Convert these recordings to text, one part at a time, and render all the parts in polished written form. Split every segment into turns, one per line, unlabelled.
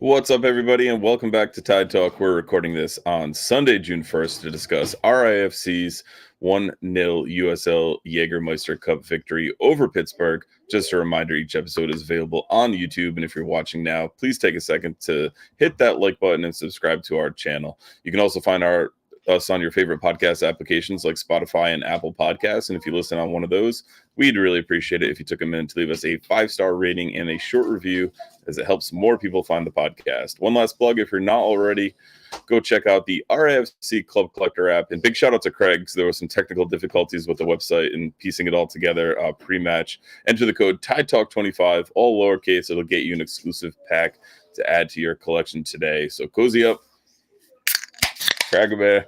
What's up, everybody, and welcome back to Tide Talk. We're recording this on Sunday, June 1st, to discuss RIFC's 1-0 USL Jagermeister Cup victory over Pittsburgh. Just a reminder, each episode is available on YouTube, and if you're watching now, please take a second to hit that like button and subscribe to our channel. You can also find us on your favorite podcast applications like Spotify and Apple Podcasts, and if you listen on one of those, we'd really appreciate it if you took a minute to leave us a 5-star rating and a short review, as it helps more people find the podcast. One last plug, if you're not already, go check out the RIFC Club Collector app. And big shout out to Craig, because there were some technical difficulties with the website and piecing it all together pre-match. Enter the code TIDETALK25, all lowercase. It'll get you an exclusive pack to add to your collection today. So cozy up. Craig Bear.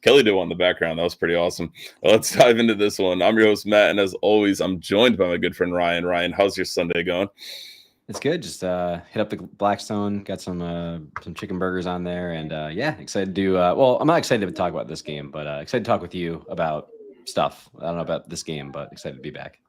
Kelly did one in the background. That was pretty awesome. Let's dive into this one. I'm your host, Matt, and as always, I'm joined by my good friend, Ryan. Ryan, how's your Sunday going?
It's good. Just hit up the Blackstone, got some chicken burgers on there, and excited to do. Well, I'm not excited to talk about this game, but excited to talk with you about stuff. I don't know about this game, but excited to be back.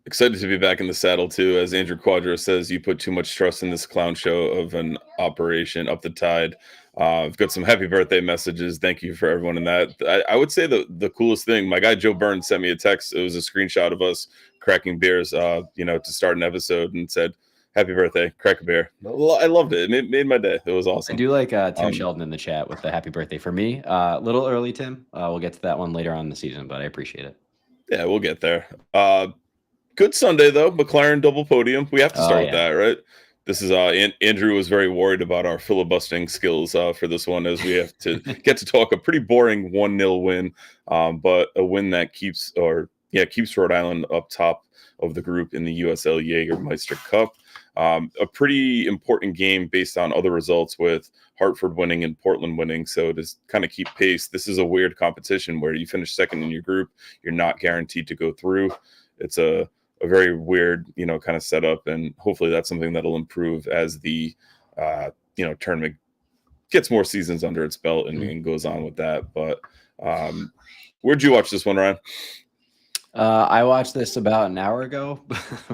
Excited to be back in the saddle, too. As Andrew Quadro says, you put too much trust in this clown show of an operation up the tide. I've got some happy birthday messages. Thank you for everyone in that. I would say the coolest thing, my guy Joe Burns sent me a text. It was a screenshot of us cracking beers, to start an episode, and said, "Happy birthday, crack a beer." I loved it. It made my day. It was awesome.
I do like Tim Sheldon in the chat with the happy birthday for me. A little early, Tim. We'll get to that one later on in the season, but I appreciate it.
Yeah, we'll get there. Good Sunday, though. McLaren double podium. We have to start with that, right? This is Andrew was very worried about our filibustering skills for this one, as we have to get to talk a pretty boring 1-0 win, but a win that keeps Rhode Island up top of the group in the USL Jagermeister Cup. A pretty important game based on other results, with Hartford winning and Portland winning. So to kind of keep pace, this is a weird competition where you finish second in your group, you're not guaranteed to go through. It's a very weird, kind of setup, and hopefully that's something that'll improve as the, tournament gets more seasons under its belt and goes on with that. But where'd you watch this one, Ryan?
I watched this about an hour ago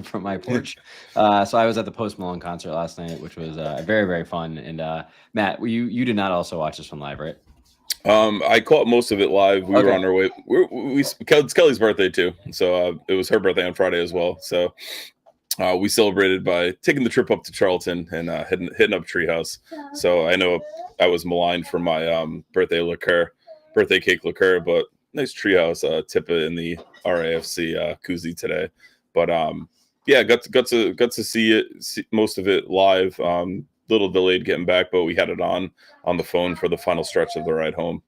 from my porch. So I was at the Post Malone concert last night, which was very, very fun. And Matt, you did not also watch this one live, right?
I caught most of it live. We were on our way. It's Kelly's birthday too, so it was her birthday on Friday as well. So we celebrated by taking the trip up to Charlton and hitting up Treehouse. So I know I was maligned for my birthday cake liqueur, but nice Treehouse tippa in the RAFC koozie today. But got to see most of it live. Little delayed getting back, but we had it on the phone for the final stretch of the ride home.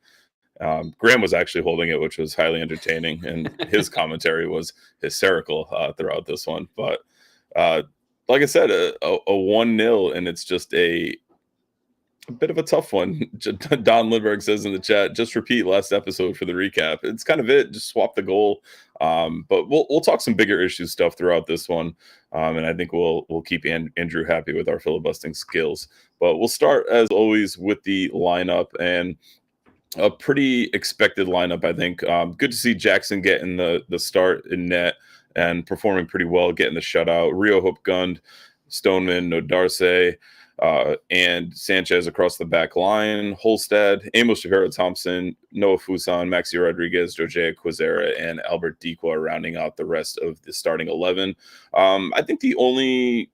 Graham was actually holding it, which was highly entertaining, and his commentary was hysterical throughout this one. But like I said, a 1-0, and it's just a bit of a tough one. Don Lindbergh says in the chat, just repeat last episode for the recap. It's kind of it. Just swap the goal. But we'll talk some bigger issue stuff throughout this one. And I think we'll keep Andrew happy with our filibustering skills. But we'll start, as always, with the lineup, and a pretty expected lineup, I think. Good to see Jackson getting the start in net and performing pretty well, getting the shutout. Rio Hope Gund, Stoneman, Nodarce, and Sanchez across the back line, Holstad, Amos Shahira Thompson, Noah Fuson, Maxi Rodriguez, Jose Quizera, and Albert Dequa rounding out the rest of the starting 11. I think the only,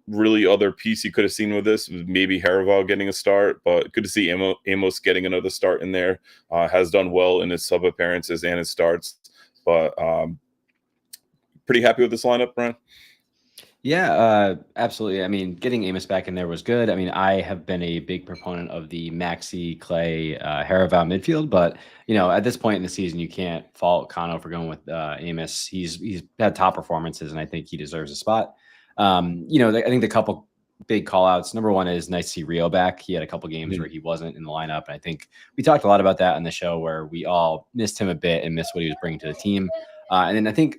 really other piece you could have seen with this was maybe Haraval getting a start, but good to see Amos getting another start in there. Has done well in his sub appearances and his starts, but pretty happy with this lineup, Brian.
Yeah, absolutely. I mean, getting Amos back in there was good. I mean, I have been a big proponent of the Maxi, Clay, Haraval midfield, but at this point in the season, you can't fault Kano for going with Amos. He's had top performances, and I think he deserves a spot. I think the couple big call outs. Number one is nice to see Rio back. He had a couple games where he wasn't in the lineup, and I think we talked a lot about that on the show, where we all missed him a bit and missed what he was bringing to the team. And then I think,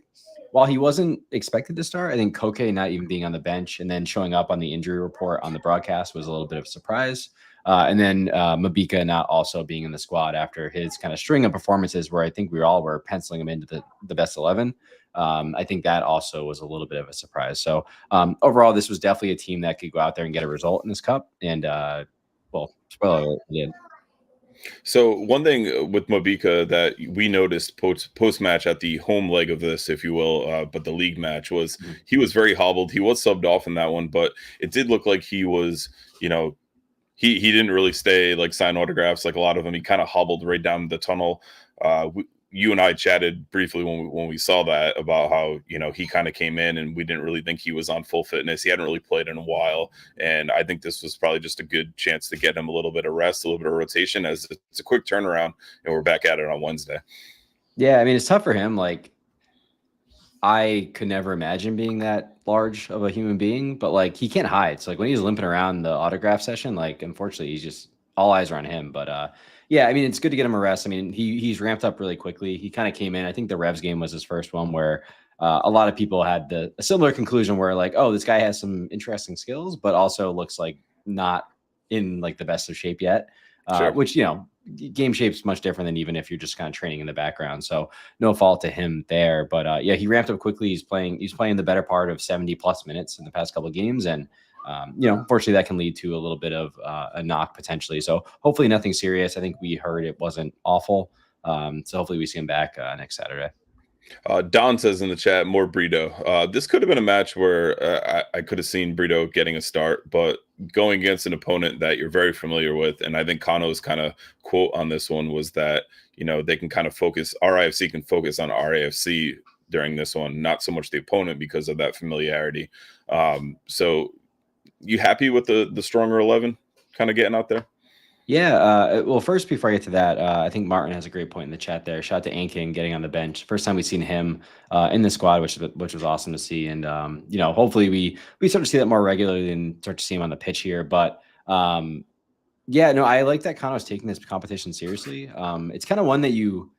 while he wasn't expected to start, I think Koke not even being on the bench and then showing up on the injury report on the broadcast was a little bit of a surprise. And then Mabika not also being in the squad after his kind of string of performances where I think we all were penciling him into the best 11. I think that also was a little bit of a surprise. So overall, this was definitely a team that could go out there and get a result in this cup. And well, spoiler alert, did.
So one thing with Mabika that we noticed post match at the home leg of this, if you will, but the league match was he was very hobbled. He was subbed off in that one, but it did look like he was, he didn't really stay like sign autographs like a lot of them. He kind of hobbled right down the tunnel. You and I chatted briefly when we saw that about how he kind of came in and we didn't really think he was on full fitness. He hadn't really played in a while, and I think this was probably just a good chance to get him a little bit of rest, a little bit of rotation, as it's a quick turnaround, and we're back at it on Wednesday.
Yeah, I mean it's tough for him. Like I could never imagine being that large of a human being, but like he can't hide. So like when he's limping around the autograph session, like unfortunately he's just all eyes are on him. But yeah, I mean it's good to get him a rest. I mean he's ramped up really quickly. He kind of came in. I think the Revs game was his first one where a lot of people had a similar conclusion where like, oh, this guy has some interesting skills, but also looks like not in like the best of shape yet.
Sure.
Which game shape's much different than even if you're just kind of training in the background. So no fault to him there. But yeah, he ramped up quickly. He's playing the better part of 70 plus minutes in the past couple of games. And, unfortunately that can lead to a little bit of a knock potentially. So hopefully nothing serious. I think we heard it wasn't awful. So hopefully we see him back next Saturday.
Don says in the chat, more Brito. This could have been a match where I could have seen Brito getting a start, but going against an opponent that you're very familiar with, and I think Kano's kind of quote on this one was that, they can kind of focus, RIFC can focus on RIFC during this one, not so much the opponent because of that familiarity. So you happy with the stronger 11 kind of getting out there?
Yeah. Well, first, before I get to that, I think Martin has a great point in the chat there. Shout out to Anking getting on the bench. First time we've seen him in the squad, which was awesome to see. And, hopefully we start to see that more regularly and start to see him on the pitch here. But yeah, no, I like that Kano's taking this competition seriously. It's kind of one that you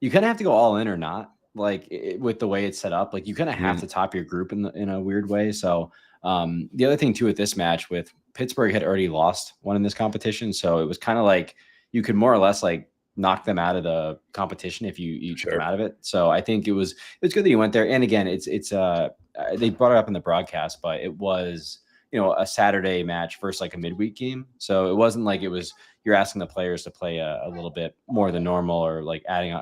kind of have to go all in or not, like with the way it's set up. Like you kind of have to top your group in a weird way. So the other thing too with this match with Pittsburgh had already lost one in this competition. So it was kind of like you could more or less like knock them out of the competition if you took them out of it. So I think it was good that you went there. And again, it's they brought it up in the broadcast, but it was, a Saturday match versus like a midweek game. So it wasn't like you're asking the players to play a little bit more than normal or like adding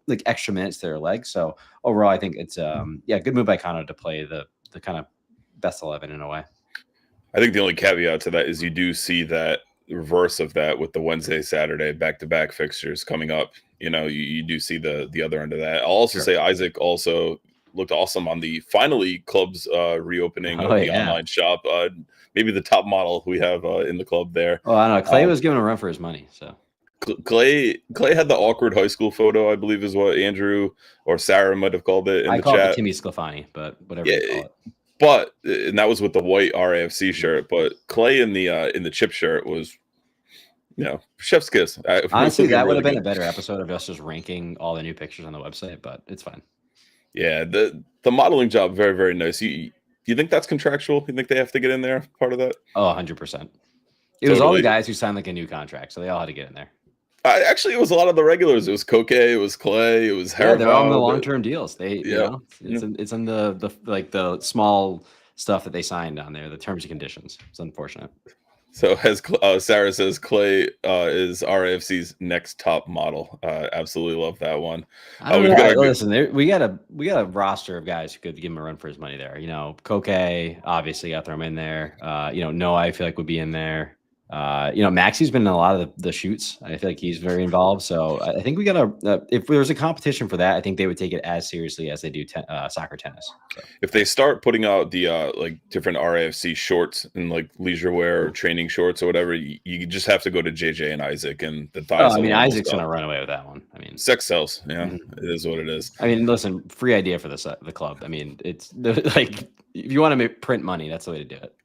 like extra minutes to their legs. So overall, I think it's good move by Kano to play the kind of best 11 in a way.
I think the only caveat to that is you do see that reverse of that with the Wednesday, Saturday back-to-back fixtures coming up. You do see the other end of that. I'll also say Isaac also looked awesome on the finally club's reopening of the online shop. Maybe the top model we have in the club there.
Oh, I don't know. Clay was giving a run for his money. So
Clay had the awkward high school photo, I believe is what Andrew or Sarah might have called it in the chat. I
call it Timmy Sclafani, but whatever you call it.
But and that was with the white RIFC shirt, but Clay in the chip shirt was, chef's kiss.
Honestly, that would have been a better episode of us just ranking all the new pictures on the website, but it's fine.
Yeah, the modeling job, very, very nice. You think that's contractual? You think they have to get in there, part of that?
Oh, 100%. It was all the guys who signed like a new contract, so they all had to get in there.
Actually, it was a lot of the regulars. It was Koke, it was Clay, it was Harry.
Yeah, they're all on the long-term deals. It's in the small stuff that they signed on there, the terms and conditions. It's unfortunate.
So as Sarah says, Clay is RAFC's next top model. Absolutely love that one.
Listen, we got a roster of guys who could give him a run for his money there. Koke, obviously, got to throw him in there. Noah, I feel like would be in there. Maxi's been in a lot of the shoots. I feel like he's very involved. So I think we got if there was a competition for that, I think they would take it as seriously as they do soccer tennis. So.
If they start putting out the like different RAFC shorts and like leisure wear or training shorts or whatever, you just have to go to JJ and Isaac and the thighs.
Isaac's going to run away with that one.
Sex sells. Yeah, It is what it is.
Listen, free idea for the club. It's like if you want to print money, that's the way to do it.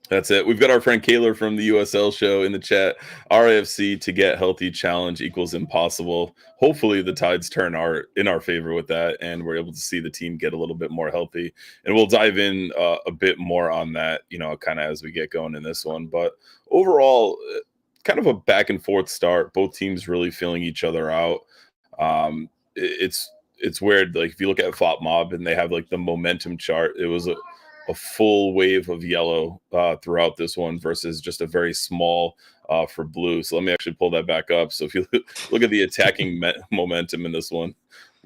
That's it. We've got our friend Kaylor from the USL show in the chat. RAFC to get healthy challenge equals impossible. Hopefully the tides turn in our favor with that, and we're able to see the team get a little bit more healthy. And we'll dive in a bit more on that, kind of as we get going in this one. But overall, kind of a back and forth start. Both teams really feeling each other out. It's weird. Like if you look at FOP Mob and they have like the momentum chart, it was a full wave of yellow throughout this one versus just a very small for blue. So let me actually pull that back up. So if you look at the attacking momentum in this one,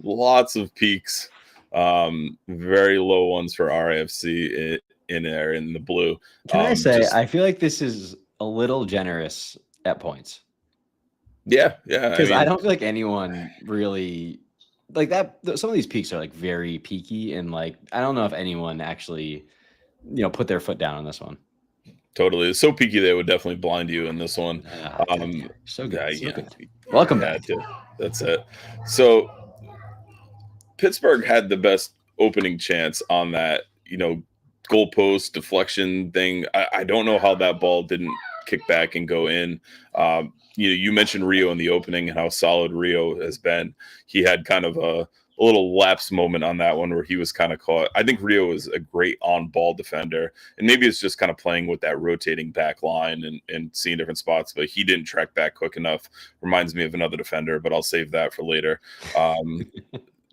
lots of peaks, very low ones for RIFC in there in the blue.
Can I say, I feel like this is a little generous at points.
Yeah.
Because I don't feel like anyone really like that. Some of these peaks are like very peaky, and like I don't know if anyone actually, put their foot down on this one.
Totally, it's so peaky they would definitely blind you in this one.
So good.
Yeah.
Welcome back.
That's it. So Pittsburgh had the best opening chance on that, goalpost deflection thing. I don't know how that ball didn't kick back and go in. You mentioned Rio in the opening and how solid Rio has been. He had kind of a little lapse moment on that one where he was kind of caught. I think Rio is a great on-ball defender, and maybe it's just kind of playing with that rotating back line and seeing different spots, but he didn't track back quick enough. Reminds me of another defender, but I'll save that for later.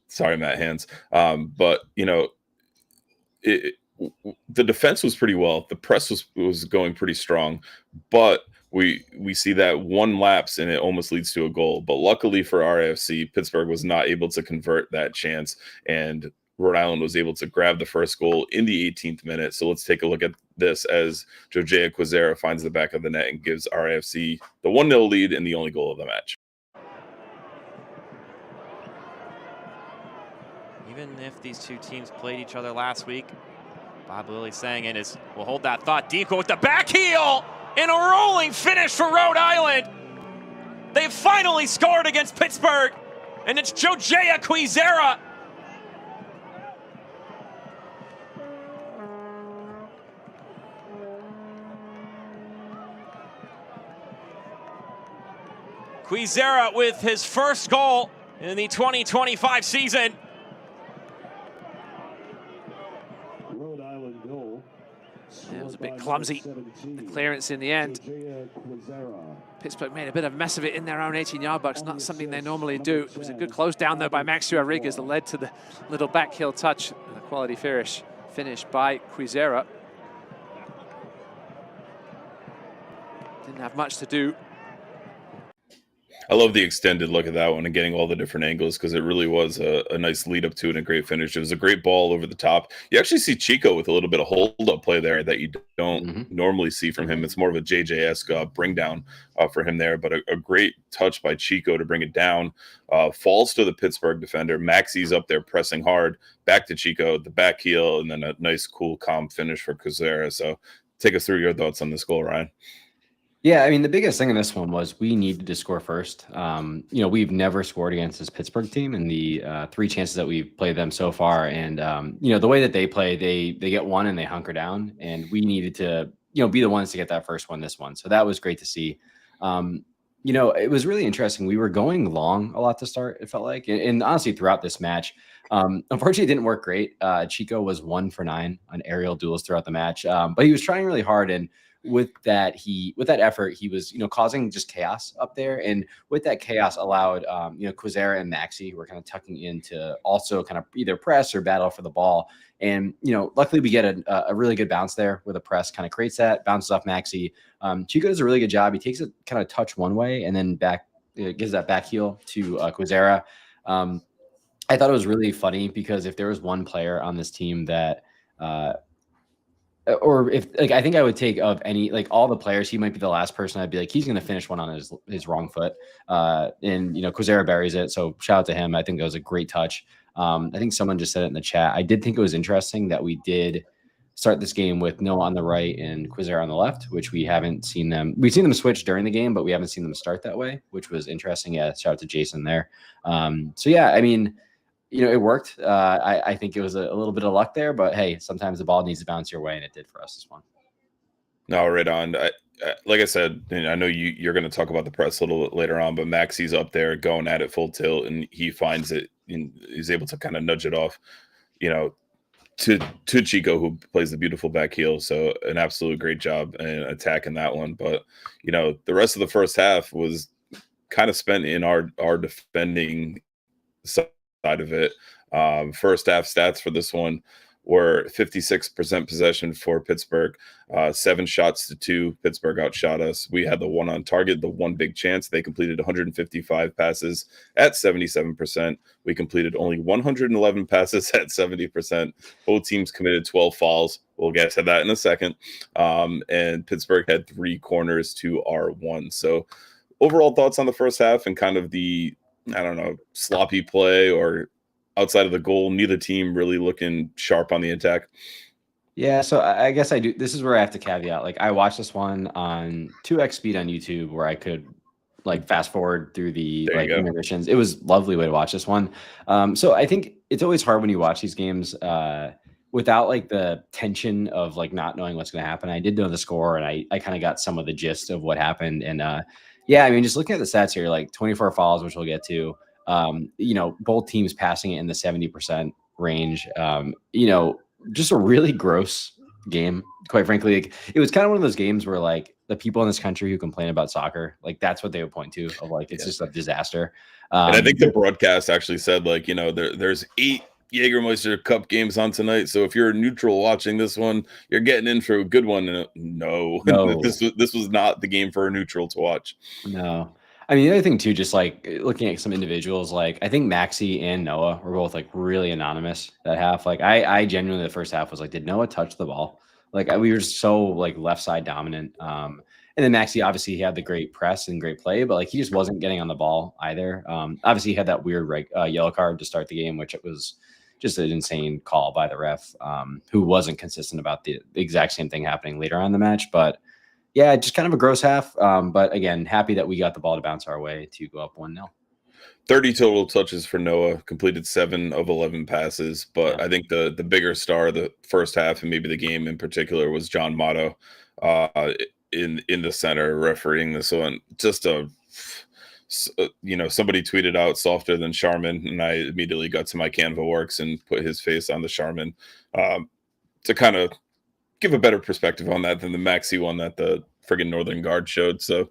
Sorry, Matt Hands. But, the defense was pretty well. The press was going pretty strong, but we see that one lapse and it almost leads to a goal. But luckily for RIFC, Pittsburgh was not able to convert that chance, and Rhode Island was able to grab the first goal in the 18th minute. So let's take a look at this as Jojea Quizera finds the back of the net and gives RIFC the 1-0 lead and the only goal of the match.
Even if these two teams played each other last week, Bob Lilly saying it is, we'll hold that thought. Deco with the back heel and a rolling finish for Rhode Island. They've finally scored against Pittsburgh, and it's Jojea Quizera. Quizera with his first goal in the 2025 season. It was a bit clumsy, the clearance in the end. Pittsburgh made a bit of a mess of it in their own 18-yard box, not something they normally do. It was a good close down, though, by Max Rodriguez that led to the little back heel touch and a quality finish by Quizera. Didn't have much to do.
I love the extended look at that one and getting all the different angles because it really was a nice lead up to it and a great finish. It was a great ball over the top. You actually see Chico with a little bit of hold up play there that you don't normally see from him. It's more of a JJ-esque bring down for him there, but a great touch by Chico to bring it down. Falls to the Pittsburgh defender. Maxi's up there pressing hard. Back to Chico, the back heel, and then a nice, cool, calm finish for Quizera. So take us through your thoughts on this goal, Ryan.
Yeah, I mean, the biggest thing in this one was we needed to score first. We've never scored against this Pittsburgh team in the 3 chances that we've played them so far. And, the way that they play, they get one and they hunker down. And we needed to, be the ones to get that first one, this one. So that was great to see. It was really interesting. We were going long a lot to start, it felt like. And honestly, throughout this match, unfortunately, it didn't work great. Chico was 1 for 9 on aerial duels throughout the match. But he was trying really hard. And with that effort, he was, causing just chaos up there. And with that chaos allowed, Quizera and Maxi were kind of tucking in to also kind of either press or battle for the ball. And, luckily we get a really good bounce there where the press kind of creates that, bounces off Maxi. Chico does a really good job. He takes it kind of touch one way and then gives that back heel to Quizera. I thought it was really funny because if there was one player on this team that, or if I think I would take of any, all the players, he might be the last person I'd be like, he's going to finish one on his wrong foot. And Quizera buries it. So shout out to him. I think that was a great touch. I think someone just said it in the chat. I did think it was interesting that we did start this game with Noah on the right and Quizera on the left, which we haven't seen them. We've seen them switch during the game, but we haven't seen them start that way, which was interesting. Yeah. Shout out to Jason there. So yeah, I mean, it worked. I think it was a little bit of luck there, but hey, sometimes the ball needs to bounce your way, and it did for us this one.
No, right on. Like I said, I know you're going to talk about the press a little bit later on, but Maxi's up there going at it full tilt, and he finds it, and he's able to kind of nudge it off. to Chico, who plays the beautiful back heel. So an absolute great job in attacking that one. But the rest of the first half was kind of spent in our defending side of it. First half stats for this one were 56% possession for Pittsburgh, 7 shots to 2. Pittsburgh outshot us. We had the one on target, the one big chance. They completed 155 passes at 77%. We completed only 111 passes at 70%. Both teams committed 12 fouls. We'll get to that in a second. And Pittsburgh had 3 corners to our 1. So overall thoughts on the first half and kind of the, sloppy play or outside of the goal, neither team really looking sharp on the attack.
Yeah, so I guess I do. This is where I have to caveat. Like, I watched this one on 2x speed on YouTube, where I could fast forward through the intermissions. It was a lovely way to watch this one. So I think it's always hard when you watch these games without the tension of not knowing what's going to happen. I did know the score, and I kind of got some of the gist of what happened. And yeah, I mean, just looking at the stats here, 24 fouls, which we'll get to. Both teams passing it in the 70% range. Just a really gross game, quite frankly. It was kind of one of those games where the people in this country who complain about soccer, that's what they would point to of it's just a disaster.
And I think the broadcast actually said there's 8 Jagermeister Cup games on tonight. So if you're a neutral watching this one, you're getting in for a good one. No. This was not the game for a neutral to watch.
No. I mean, the other thing too, just looking at some individuals, I think Maxi and Noah were both really anonymous that half. I genuinely, the first half was did Noah touch the ball? We were just so left side dominant. And then Maxi, obviously, he had the great press and great play, but he just wasn't getting on the ball either. Obviously, he had that weird yellow card to start the game, which it was just an insane call by the ref, who wasn't consistent about the exact same thing happening later on in the match. But yeah, just kind of a gross half. But again, happy that we got the ball to bounce our way to go up 1-0.
30 total touches for Noah, completed 7 of 11 passes. But I think the bigger star of the first half and maybe the game in particular was John Motto in the center refereeing this one. Just somebody tweeted out softer than Charmin, and I immediately got to my Canva works and put his face on the Charmin to kind of give a better perspective on that than the Maxi one that the friggin' Northern Guard showed. So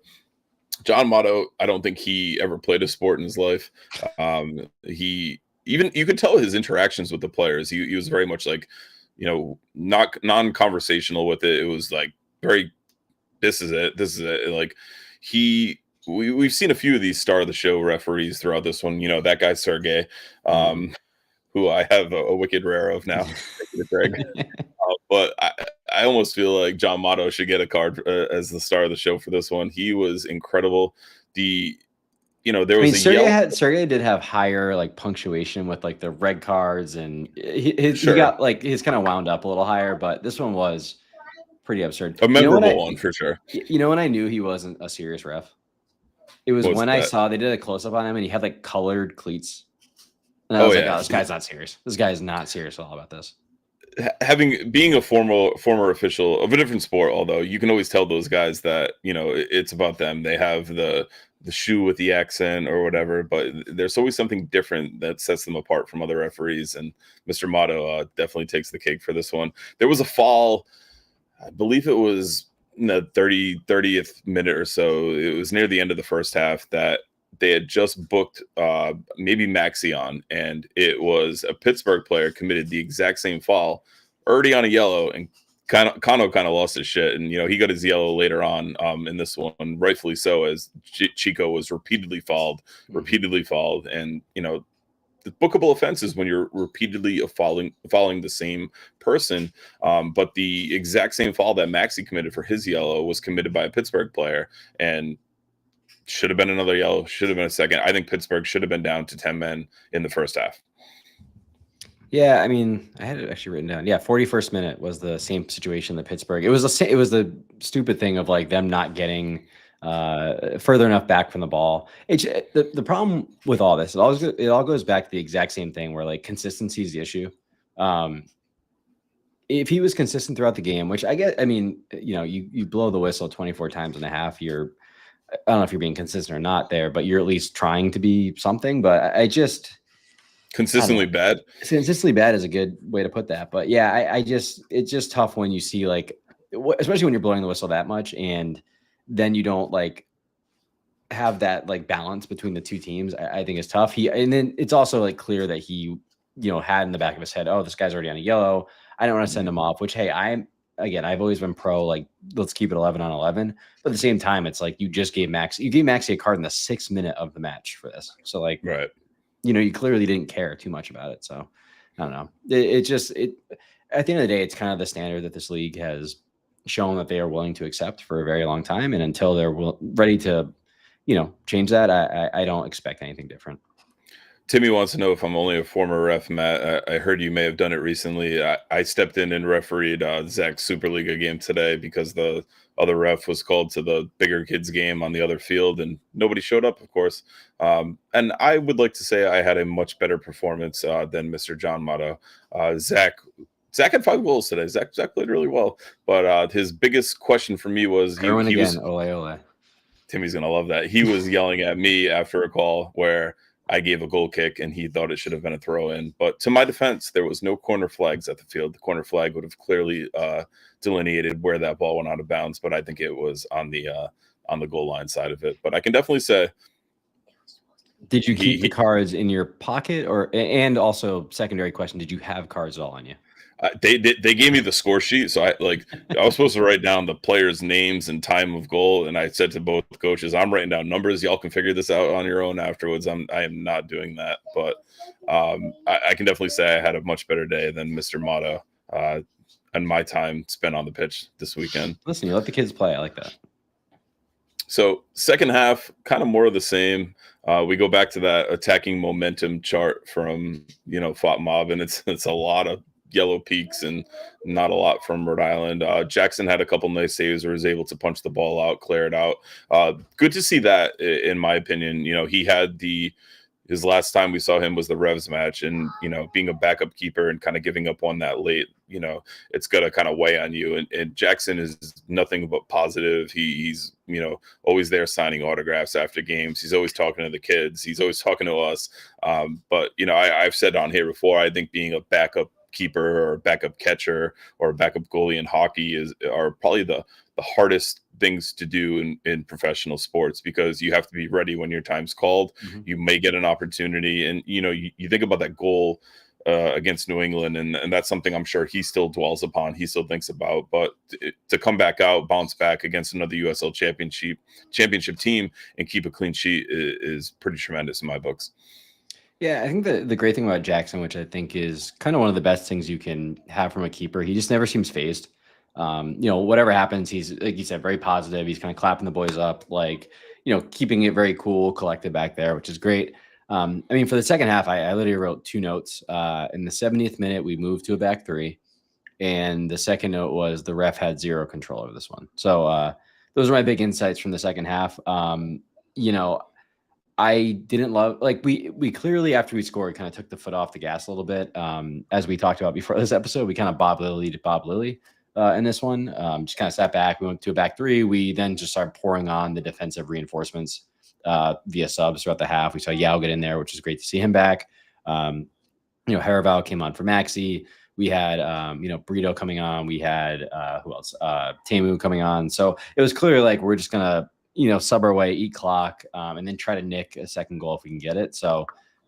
John Motto, I don't think he ever played a sport in his life. You could tell his interactions with the players. He was very much not non-conversational with it. It was very, this is it. We've seen a few of these star of the show referees throughout this one. That guy Sergey, who I have a wicked rare of now. Greg. But I almost feel like John Motto should get a card as the star of the show for this one. He was incredible. There was
Sergey did have higher punctuation with the red cards, and he got his kind of wound up a little higher, but this one was pretty absurd.
A memorable one for sure.
When I knew he wasn't a serious ref? It was when I saw they did a close up on him and he had colored cleats. And I was this guy's not serious. This guy is not serious at all about this.
Being a former official of a different sport, although you can always tell those guys that it's about them. They have the shoe with the accent or whatever, but there's always something different that sets them apart from other referees. And Mr. Motto definitely takes the cake for this one. There was a fall, I believe it was in the 30th minute or so. It was near the end of the first half that they had just booked maybe Maxi on, and it was a Pittsburgh player committed the exact same foul, already on a yellow, and Kano kind of lost his shit, and he got his yellow later on in this one, rightfully so, as Chico was repeatedly fouled, and the bookable offenses when you're repeatedly following the same person, but the exact same foul that Maxi committed for his yellow was committed by a Pittsburgh player, and should have been another yellow, should have been a second. I think Pittsburgh should have been down to 10 men in the first half.
Yeah, I mean, I had it actually written down. Yeah, 41st minute was the same situation that Pittsburgh. It was the stupid thing of them not getting further enough back from the ball. The problem with all this, it all goes back to the exact same thing where consistency is the issue. If he was consistent throughout the game, which I get, I mean, you blow the whistle 24 times and a half, I don't know if you're being consistent or not there, but you're at least trying to be something. But
Consistently bad.
Consistently bad is a good way to put that. But yeah, it's just tough when you see like, especially when you're blowing the whistle that much, and then you don't like have that like balance between the two teams. I think is tough. And then it's also like clear that he, had in the back of his head, oh, this guy's already on a yellow. I don't want to send him off. Which, hey, I've always been pro, like, let's keep it 11 on 11. But at the same time, it's like you gave Maxey a card in the 6th minute of the match for this. So like,
right.
You clearly didn't care too much about it. So I don't know. It at the end of the day, it's kind of the standard that this league has shown that they are willing to accept for a very long time. And until they're ready to, change that, I don't expect anything different.
Timmy wants to know if I'm only a former ref, Matt. I heard you may have done it recently. I stepped in and refereed Zach's Superliga game today because the other ref was called to the bigger kids game on the other field, and nobody showed up, of course. And I would like to say I had a much better performance than Mr. John Motto. Zach had 5 goals today. Zach played really well, but his biggest question for me was
ole.
Timmy's gonna love that. He was yelling at me after a call where I gave a goal kick and he thought it should have been a throw in. But to my defense, there was no corner flags at the field. The corner flag would have clearly delineated where that ball went out of bounds, but I think it was on the goal line side of it. But I can definitely say,
did you keep the cards in your pocket, and also secondary question, did you have cards at all on you?
They gave me the score sheet, so I was supposed to write down the players' names and time of goal, and I said to both coaches, "I'm writing down numbers. Y'all can figure this out on your own afterwards. I am not doing that." But I can definitely say I had a much better day than Mr. Motto and my time spent on the pitch this weekend.
Listen, you let the kids play. I like that.
So second half, kind of more of the same. We go back to that attacking momentum chart from Fought Mob, and it's a lot of yellow peaks and not a lot from Rhode Island. Jackson had a couple nice saves where he was able to punch the ball out, clear it out. Good to see that, in my opinion. He had his last time we saw him was the Revs match, and being a backup keeper and kind of giving up on that late, it's gonna kind of weigh on you. And Jackson is nothing but positive. He's always there signing autographs after games. He's always talking to the kids. He's always talking to us. But I've said on here before, I think being a backup keeper or backup catcher or backup goalie in hockey are probably the hardest things to do in professional sports, because you have to be ready when your time's called. Mm-hmm. You may get an opportunity, and you think about that goal against New England, and that's something I'm sure he still dwells upon, he still thinks about. But to come back out, bounce back against another USL championship team and keep a clean sheet is pretty tremendous in my books.
Yeah, I think the great thing about Jackson, which I think is kind of one of the best things you can have from a keeper, he just never seems fazed. Whatever happens, he's, like you said, very positive. He's kind of clapping the boys up, like, keeping it very cool, collected back there, which is great. For the second half, I literally wrote 2 notes. In the 70th minute, we moved to a back 3. And the second note was the ref had 0 control over this one. So those are my big insights from the second half. I didn't love, like, we clearly, after we scored, kind of took the foot off the gas a little bit. As we talked about before this episode, we kind of Bob Lilly in this one. Just kind of sat back. We went to a back 3. We then just started pouring on the defensive reinforcements via subs throughout the half. We saw Yao get in there, which is great to see him back. Haraval came on for Maxey. We had, Brito coming on. We had, who else? Tamu coming on. So it was clear, like, we're just going to, sub our way, eat clock, and then try to nick a second goal if we can get it. So,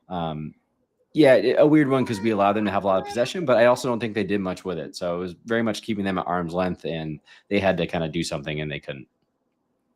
a weird one because we allowed them to have a lot of possession, but I also don't think they did much with it. So it was very much keeping them at arm's length, and they had to kind of do something, and they couldn't.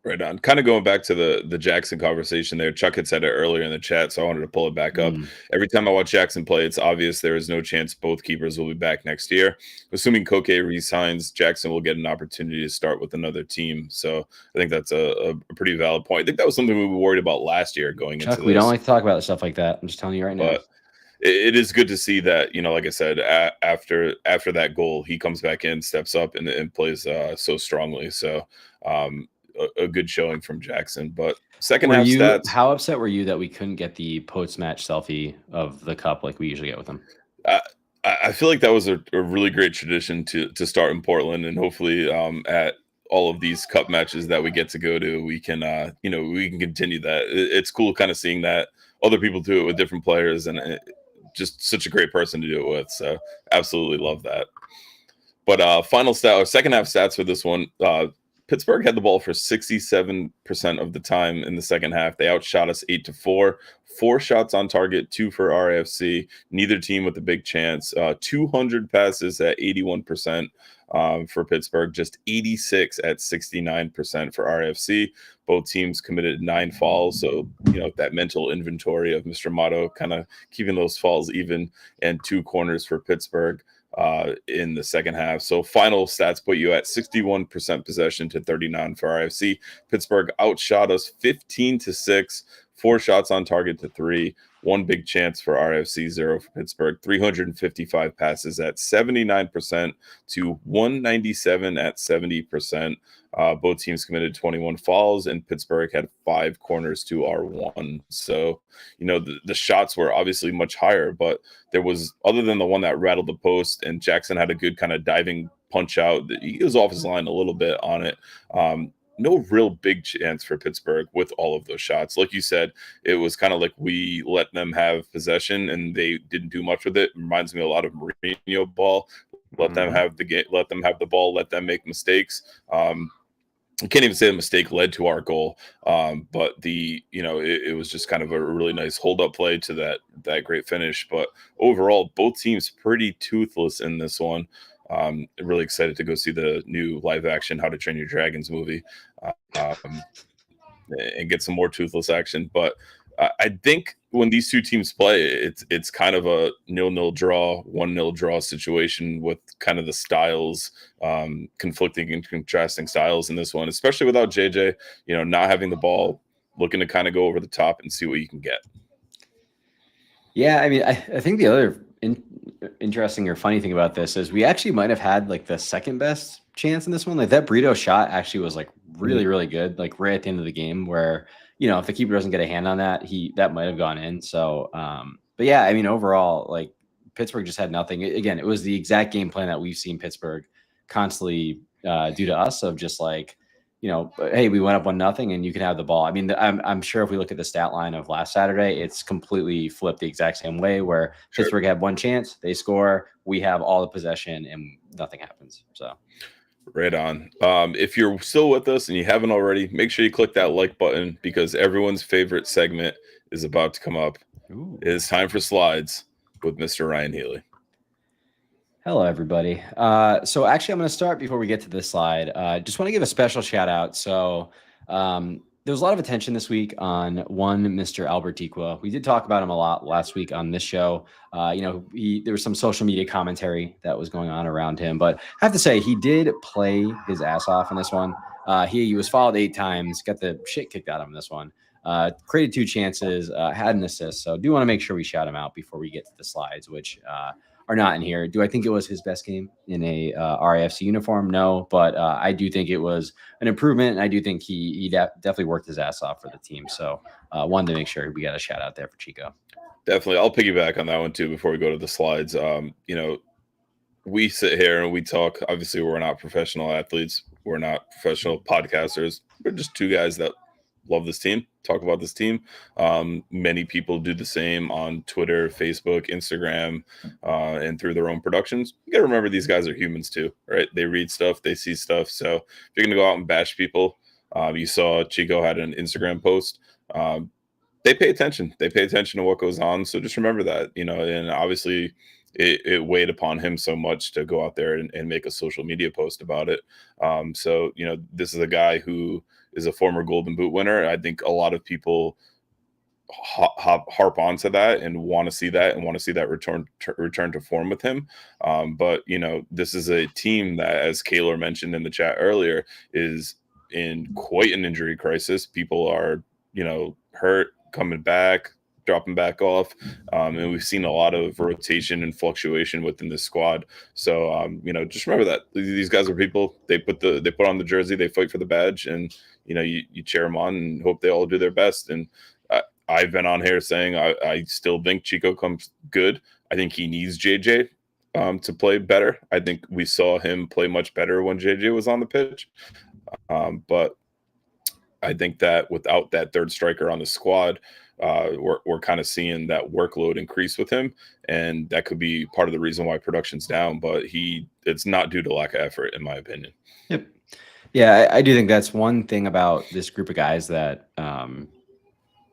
Right on. Kind of going back to the Jackson conversation there. Chuck had said it earlier in the chat, so I wanted to pull it back up. Every time I watch Jackson play, it's obvious there is no chance both keepers will be back next year. Assuming Koke resigns, Jackson will get an opportunity to start with another team. So I think that's a pretty valid point. I think that was something we were worried about last year going into this.
We don't like to talk about stuff like that. I'm just telling you right now.
But it is good to see that, like I said, after that goal, he comes back in, steps up, and plays so strongly. So a good showing from Jackson. But second half stats.
How upset were you that we couldn't get the post-match selfie of the cup like we usually get with them?
I feel like that was a really great tradition to start in Portland, and hopefully at all of these cup matches that we get to go to, we can we can continue that. It's cool kind of seeing that other people do it with different players, and just such a great person to do it with. So absolutely love that. But final stat or second half stats for this one. Pittsburgh had the ball for 67% of the time in the second half. They outshot us 8-4. 4 shots on target, 2 for RIFC. Neither team with a big chance. 200 passes at 81% for Pittsburgh, just 86 at 69% for RIFC. Both teams committed 9 fouls. So, that mental inventory of Mr. Motto kind of keeping those fouls even, and 2 corners for Pittsburgh in the second half. So final stats put you at 61% possession to 39 for RFC. Pittsburgh outshot us 15-6, 4 shots on target to 3, 1 big chance for RFC, 0 for Pittsburgh, 355 passes at 79% to 197 at 70%. Both teams committed 21 fouls, and Pittsburgh had 5 corners to our 1. So, the shots were obviously much higher, but there was, other than the one that rattled the post, and Jackson had a good kind of diving punch out. He was off his line a little bit on it. No real big chance for Pittsburgh with all of those shots. Like you said, it was kind of like we let them have possession and they didn't do much with it. Reminds me a lot of Mourinho ball. Let them have the game, let them have the ball, let them make mistakes. I can't even say the mistake led to our goal, but it was just kind of a really nice hold-up play to that great finish. But overall, both teams pretty toothless in this one. Really excited to go see the new live-action How to Train Your Dragons movie and get some more toothless action. But I think when these two teams play, it's kind of a 0-0 draw, 1-0 draw situation with kind of the styles, conflicting and contrasting styles in this one, especially without JJ, not having the ball, looking to kind of go over the top and see what you can get.
Yeah, I mean, I think the other interesting or funny thing about this is we actually might have had like the second best chance in this one. Like that Brito shot actually was like really, really good, like right at the end of the game where, if the keeper doesn't get a hand on that, that might have gone in. So, but yeah, I mean, overall, like Pittsburgh just had nothing. Again, it was the exact game plan that we've seen Pittsburgh constantly do to us of just like, hey, we went up 1-0 and you can have the ball. I mean, I'm sure if we look at the stat line of last Saturday, it's completely flipped the exact same way where Pittsburgh had one chance, they score, we have all the possession and nothing happens. So.
Right on. If you're still with us and you haven't already, make sure you click that like button because everyone's favorite segment is about to come up.
Ooh.
It is time for slides with Mr. Ryan Healy.
Hello, everybody. So actually, I'm going to start before we get to this slide. Just want to give a special shout out. So there was a lot of attention this week on one Mr. Albert Tiqua. We did talk about him a lot last week on this show. There was some social media commentary that was going on around him, but I have to say he did play his ass off in this one. He was fouled 8 times, got the shit kicked out of him in this one. Created 2 chances, had an assist. So do want to make sure we shout him out before we get to the slides, which are not in here. Do I think it was his best game in a RIFC uniform? No, but I do think it was an improvement. And I do think he definitely worked his ass off for the team. So wanted to make sure we got a shout out there for Chico.
Definitely. I'll piggyback on that one too before we go to the slides. We sit here and we talk. Obviously, we're not professional athletes. We're not professional podcasters. We're just 2 guys that love this team, talk about this team. Many people do the same on Twitter, Facebook, Instagram, and through their own productions. You got to remember these guys are humans too, right? They read stuff, they see stuff. So if you're going to go out and bash people, you saw Chico had an Instagram post. They pay attention. They pay attention to what goes on. So just remember that, and obviously it weighed upon him so much to go out there and make a social media post about it. So, this is a guy who is a former Golden Boot winner. I think a lot of people harp onto that and want to see that return to form with him. But, this is a team that, as Kaylor mentioned in the chat earlier, is in quite an injury crisis. People are, hurt, coming back, dropping back off. And we've seen a lot of rotation and fluctuation within the squad. So, just remember that these guys are people. They put on the jersey, they fight for the badge, and, you cheer them on and hope they all do their best. And I've been on here saying I still think Chico comes good. I think he needs JJ to play better. I think we saw him play much better when JJ was on the pitch. But I think that without that third striker on the squad, we're kind of seeing that workload increase with him, and that could be part of the reason why production's down. But it's not due to lack of effort, in my opinion.
Yep. Yeah, I do think that's one thing about this group of guys that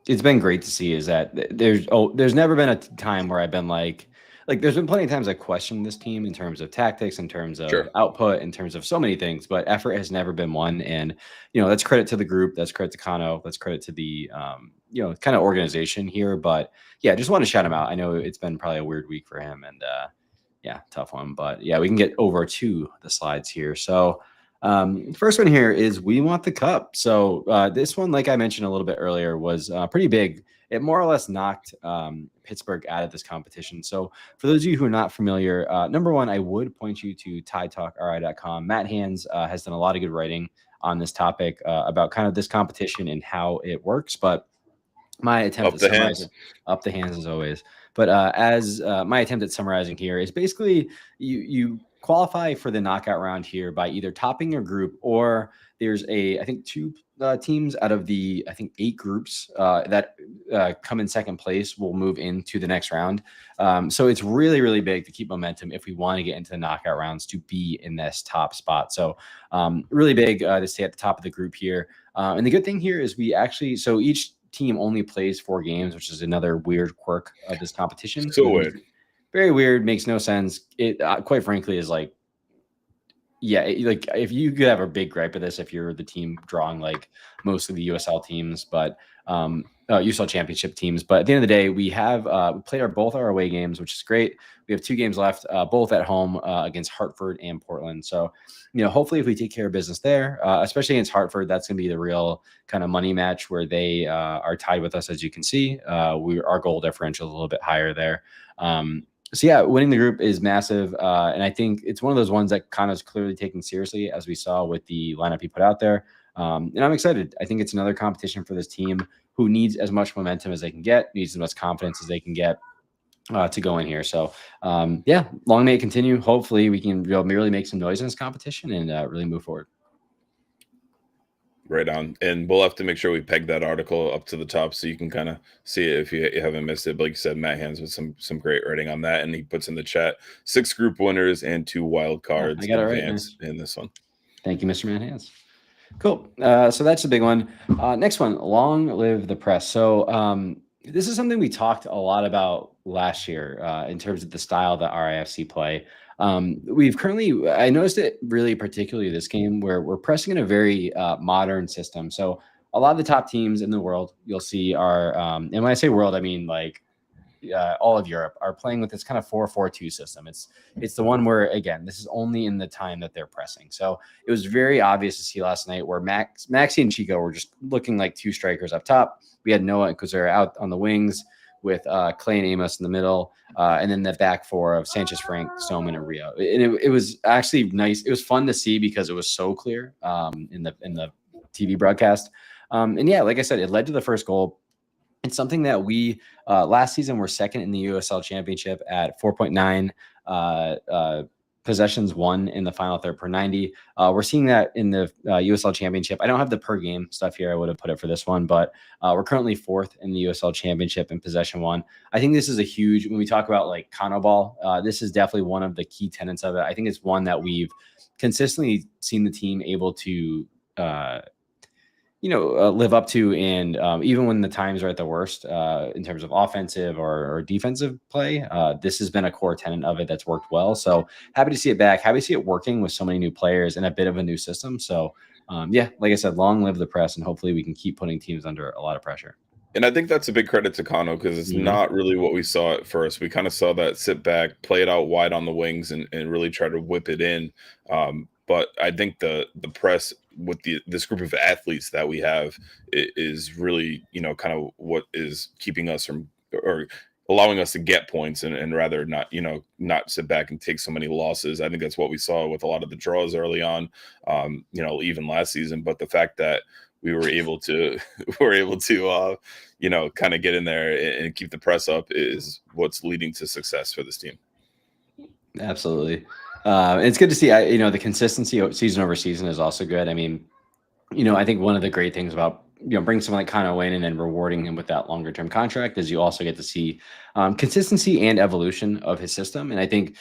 it's been great to see, is that there's never been a time where I've been like there's been plenty of times I questioned this team in terms of tactics, in terms of output, in terms of so many things, but effort has never been one. And, that's credit to the group. That's credit to Kano. That's credit to the, kind of organization here. But yeah, I just want to shout him out. I know it's been probably a weird week for him, and yeah, tough one. But yeah, we can get over to the slides here. So first one here is we want the cup. So this one, like I mentioned a little bit earlier, was pretty big. It more or less knocked Pittsburgh out of this competition. So for those of you who are not familiar, number one, I would point you to TideTalkRI.com. Matt Hands has done a lot of good writing on this topic about kind of this competition and how it works. But my attempt at summarizing up the hands as always. But as my attempt at summarizing here is basically you qualify for the knockout round here by either topping your group, or there's I think two teams out of the 8 groups that come in second place will move into the next round. So it's really, really big to keep momentum if we want to get into the knockout rounds to be in this top spot. So really big to stay at the top of the group here. And the good thing here is so each team only plays 4 games, which is another weird quirk of this competition.
So weird.
Very weird. Makes no sense. It quite frankly is if you could have a big gripe with this if you're the team drawing like most of the USL teams, but USL championship teams. But at the end of the day, we have played both our away games, which is great. We have 2 games left, both at home against Hartford and Portland. So, hopefully if we take care of business there, especially against Hartford, that's going to be the real kind of money match where they are tied with us. As you can see, our goal differential is a little bit higher there. So yeah, winning the group is massive. And I think it's one of those ones that Kano's clearly taken seriously, as we saw with the lineup he put out there. And I'm excited. I think it's another competition for this team who needs as much momentum as they can get, needs as much confidence as they can get to go in here. So yeah, long may it continue. Hopefully we can really make some noise in this competition and really move forward.
Right on. And we'll have to make sure we peg that article up to the top so you can kind of see it if you haven't missed it. But like you said, Matt Hands with some great writing on that. And he puts in the chat 6 group winners and 2 wild cards in this one.
Thank you, Mr. Matt Hands. Cool. So that's a big one. Next one, long live the press. So this is something we talked a lot about last year in terms of the style that RIFC play. We've currently, I noticed it really particularly this game where we're pressing in a very modern system. So a lot of the top teams in the world you'll see are, and when I say world, I mean like all of Europe, are playing with this kind of 4-4-2 system. It's the one where, again, this is only in the time that they're pressing. So it was very obvious to see last night where Maxi and Chico were just looking like 2 strikers up top. We had Noah and Kuzera out on the wings with Clay and Amos in the middle, and then the back 4 of Sanchez, Frank, Stoneman, and Rio. And it was actually nice. It was fun to see because it was so clear in the TV broadcast. And yeah, like I said, it led to the first goal. It's something that we last season were second in the USL Championship at 4.9 possessions won in the final third per 90. We're seeing that in the USL Championship. I don't have the per game stuff here. I would have put it for this one, but we're currently 4th in the USL Championship in possession won. I think this is a huge, when we talk about like Kano ball, this is definitely one of the key tenets of it. I think it's one that we've consistently seen the team able to live up to. And even when the times are at the worst in terms of offensive or defensive play, this has been a core tenet of it that's worked well. So happy to see it back. Happy to see it working with so many new players and a bit of a new system. So yeah, like I said, long live the press, and hopefully we can keep putting teams under a lot of pressure.
And I think that's a big credit to Kano because it's not really what we saw at first. We kind of saw that sit back, play it out wide on the wings, and really try to whip it in. But I think the press with this group of athletes that we have is really, kind of what is keeping us from or allowing us to get points and rather not sit back and take so many losses. I think that's what we saw with a lot of the draws early on, even last season. But the fact that we were able to kind of get in there and keep the press up is what's leading to success for this team.
Absolutely. It's good to see, the consistency season over season is also good. I mean, I think one of the great things about bring someone like Kano in and then rewarding him with that longer term contract, is you also get to see consistency and evolution of his system. And I think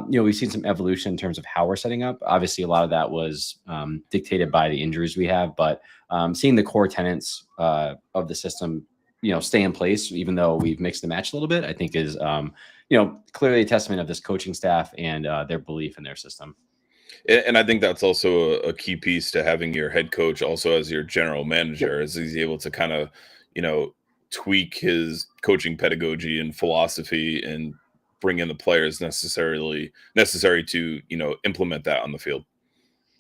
we've seen some evolution in terms of how we're setting up. Obviously, a lot of that was dictated by the injuries we have, but seeing the core tenets of the system stay in place, even though we've mixed the match a little bit, I think is clearly a testament of this coaching staff and their belief in their system.
And I think that's also a key piece to having your head coach also as your general manager, is he's able to kind of, tweak his coaching pedagogy and philosophy and bring in the players necessary to, implement that on the field.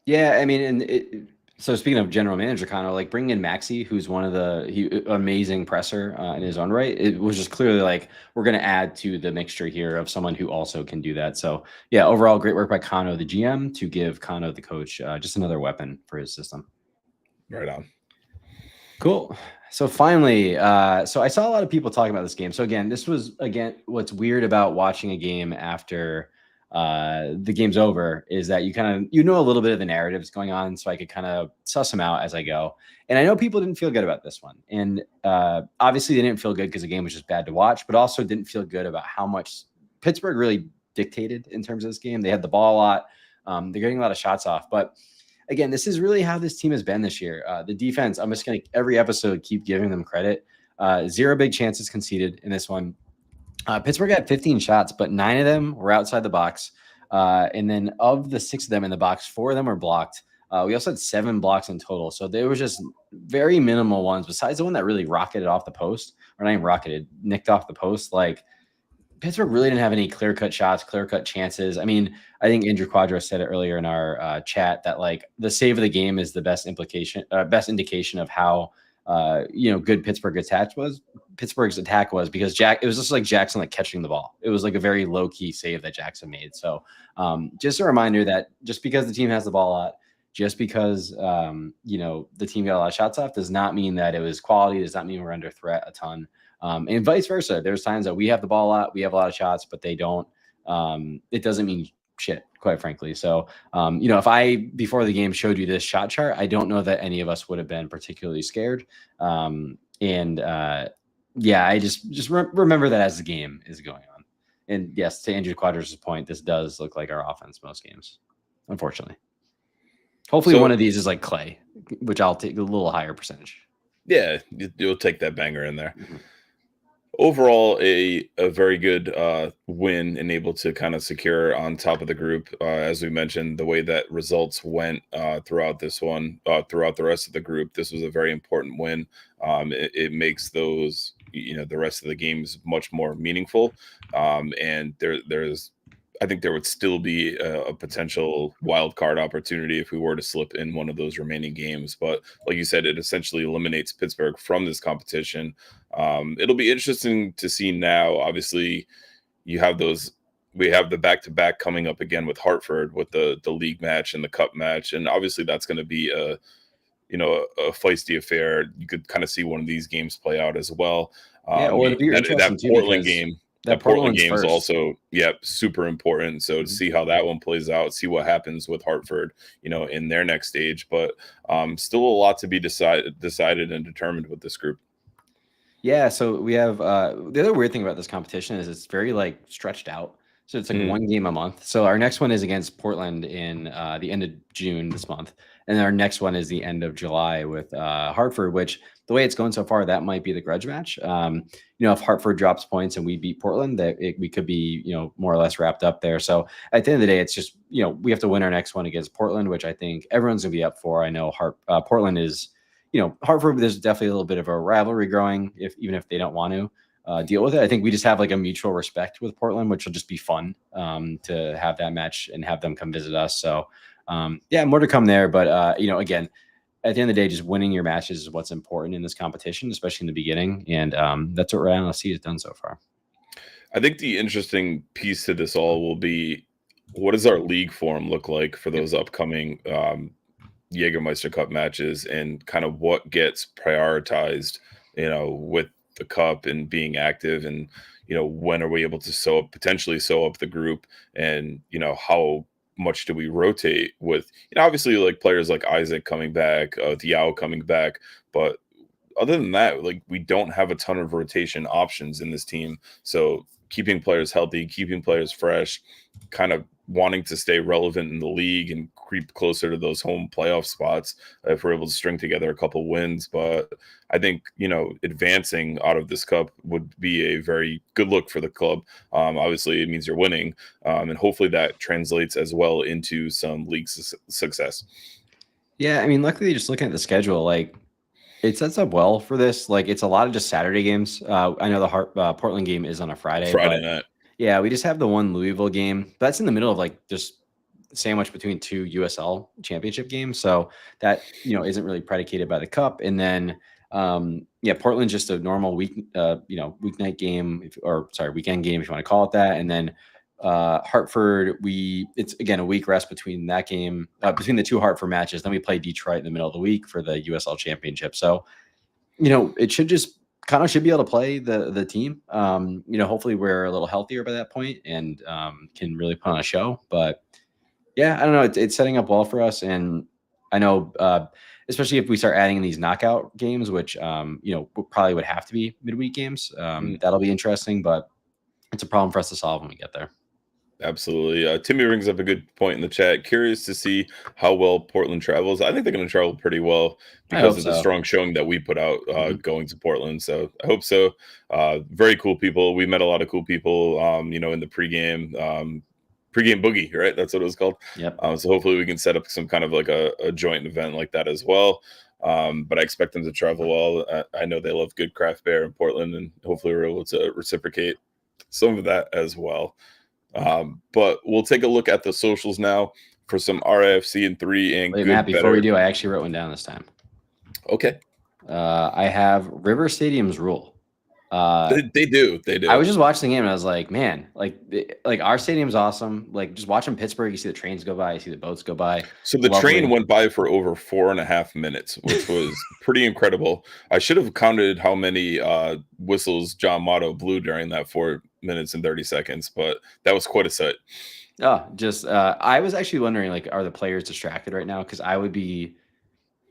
Yeah, I mean, so speaking of general manager, kind of like bringing in Maxi, who's one of the amazing presser in his own right. It was just clearly like, we're going to add to the mixture here of someone who also can do that. So yeah, overall great work by Kano, the GM, to give Kano, the coach, just another weapon for his system.
Right on.
Cool. So finally, so I saw a lot of people talking about this game. So again, what's weird about watching a game after the game's over is that you kind of a little bit of the narratives going on, so I could kind of suss them out as I go. And I know people didn't feel good about this one, and obviously they didn't feel good because the game was just bad to watch, but also didn't feel good about how much Pittsburgh really dictated in terms of this game. They had the ball a lot. They're getting a lot of shots off, but again, this is really how this team has been this year. The defense, I'm just going to every episode keep giving them credit. 0 big chances conceded in this one. Pittsburgh had 15 shots, but 9 of them were outside the box. And then of the 6 of them in the box, 4 of them were blocked. We also had 7 blocks in total. So there was just very minimal ones besides the one that really rocketed off the post, or not even rocketed, nicked off the post. Like, Pittsburgh really didn't have any clear-cut shots, clear-cut chances. I mean, I think Andrew Quadros said it earlier in our chat that like the save of the game is the best indication of how good Pittsburgh's attack was, because it was just like Jackson like catching the ball. It was like a very low-key save that Jackson made. So just a reminder that just because the team has the ball a lot, just because the team got a lot of shots off, does not mean that it was quality, does not mean we're under threat a ton. And vice versa. There's times that we have the ball a lot, we have a lot of shots, but they don't. It doesn't mean shit, quite frankly. So, if I, before the game, showed you this shot chart, I don't know that any of us would have been particularly scared. I just remember that as the game is going on. And yes, to Andrew Quadros' point, this does look like our offense most games, unfortunately. Hopefully one of these is like Clay, which I'll take a little higher percentage.
Yeah, you'll take that banger in there.
Mm-hmm.
Overall, a very good win and able to kind of secure on top of the group. As we mentioned, the way that results went throughout this one, throughout the rest of the group, this was a very important win. It makes those, the rest of the games much more meaningful. And I think there would still be a potential wild card opportunity if we were to slip in one of those remaining games. But like you said, it essentially eliminates Pittsburgh from this competition. It'll be interesting to see now. Obviously, we have the back-to-back coming up again with Hartford, with the league match and the cup match. And obviously that's going to be a feisty affair. You could kind of see one of these games play out as well. That Portland game. That Portland game is also, super important. So to see how that one plays out, see what happens with Hartford, in their next stage. But still a lot to be decided and determined with this group.
Yeah, so we have the other weird thing about this competition is it's very like stretched out. So it's like one game a month. So our next one is against Portland in the end of June this month. And our next one is the end of July with Hartford, which the way it's going so far, that might be the grudge match. If Hartford drops points and we beat Portland, we could be, more or less wrapped up there. So at the end of the day, it's just, we have to win our next one against Portland, which I think everyone's going to be up for. I know Portland is, Hartford, there's definitely a little bit of a rivalry growing, even if they don't want to deal with it. I think we just have like a mutual respect with Portland, which will just be fun to have that match and have them come visit us. So more to come there. But, again, at the end of the day, just winning your matches is what's important in this competition, especially in the beginning. And that's what Ryan LSC has done so far.
I think the interesting piece to this all will be, what does our league form look like for those upcoming Jagermeister Cup matches, and kind of what gets prioritized, with the cup and being active, and, when are we able to potentially sew up the group, and, how much do we rotate with, obviously like players like Isaac coming back, Thiao coming back, but other than that, like, we don't have a ton of rotation options in this team. So keeping players healthy, keeping players fresh, kind of wanting to stay relevant in the league and creep closer to those home playoff spots if we're able to string together a couple wins. But I think, advancing out of this cup would be a very good look for the club. Obviously, it means you're winning, and hopefully that translates as well into some league success.
Yeah, I mean, luckily, just looking at the schedule, like, it sets up well for this. Like, it's a lot of just Saturday games. I know the Portland game is on a Friday.
Friday night.
Yeah, we just have the one Louisville game. That's in the middle of like just sandwiched between two USL championship games. So that, isn't really predicated by the cup. And then, Portland's just a normal weeknight game, weekend game, if you want to call it that. And then Hartford, it's again a week rest between that game, between the two Hartford matches. Then we play Detroit in the middle of the week for the USL championship. So, it should be able to play the team. Hopefully we're a little healthier by that point and can really put on a show. But yeah, I don't know. It's setting up well for us. And I know, especially if we start adding in these knockout games, which, probably would have to be midweek games. That'll be interesting, but it's a problem for us to solve when we get there.
Absolutely. Timmy brings up a good point in the chat. Curious to see how well Portland travels. I think they're going to travel pretty well because of the strong showing that we put out going to Portland. So I hope so. Very cool people. We met a lot of cool people, in the pregame boogie, right? That's what it was called.
Yep.
So hopefully we can set up some kind of like a joint event like that as well. But I expect them to travel well. I know they love good craft beer in Portland, and hopefully we're able to reciprocate some of that as well. But we'll take a look at the socials now for some RIFC and 3 and
Wait,
good.
Matt, before we do, I actually wrote one down this time.
Okay.
I have River Stadium's rule.
They do.
I was just watching the game and I was like, man, like our stadium's awesome. Like, just watching Pittsburgh, you see the trains go by, you see the boats go by.
So the train went by for over 4.5 minutes, which was pretty incredible. I should have counted how many whistles John Motto blew during that 4 minutes and 30 seconds, but that was quite a sight.
Oh, just I was actually wondering, like, are the players distracted right now? Because I would be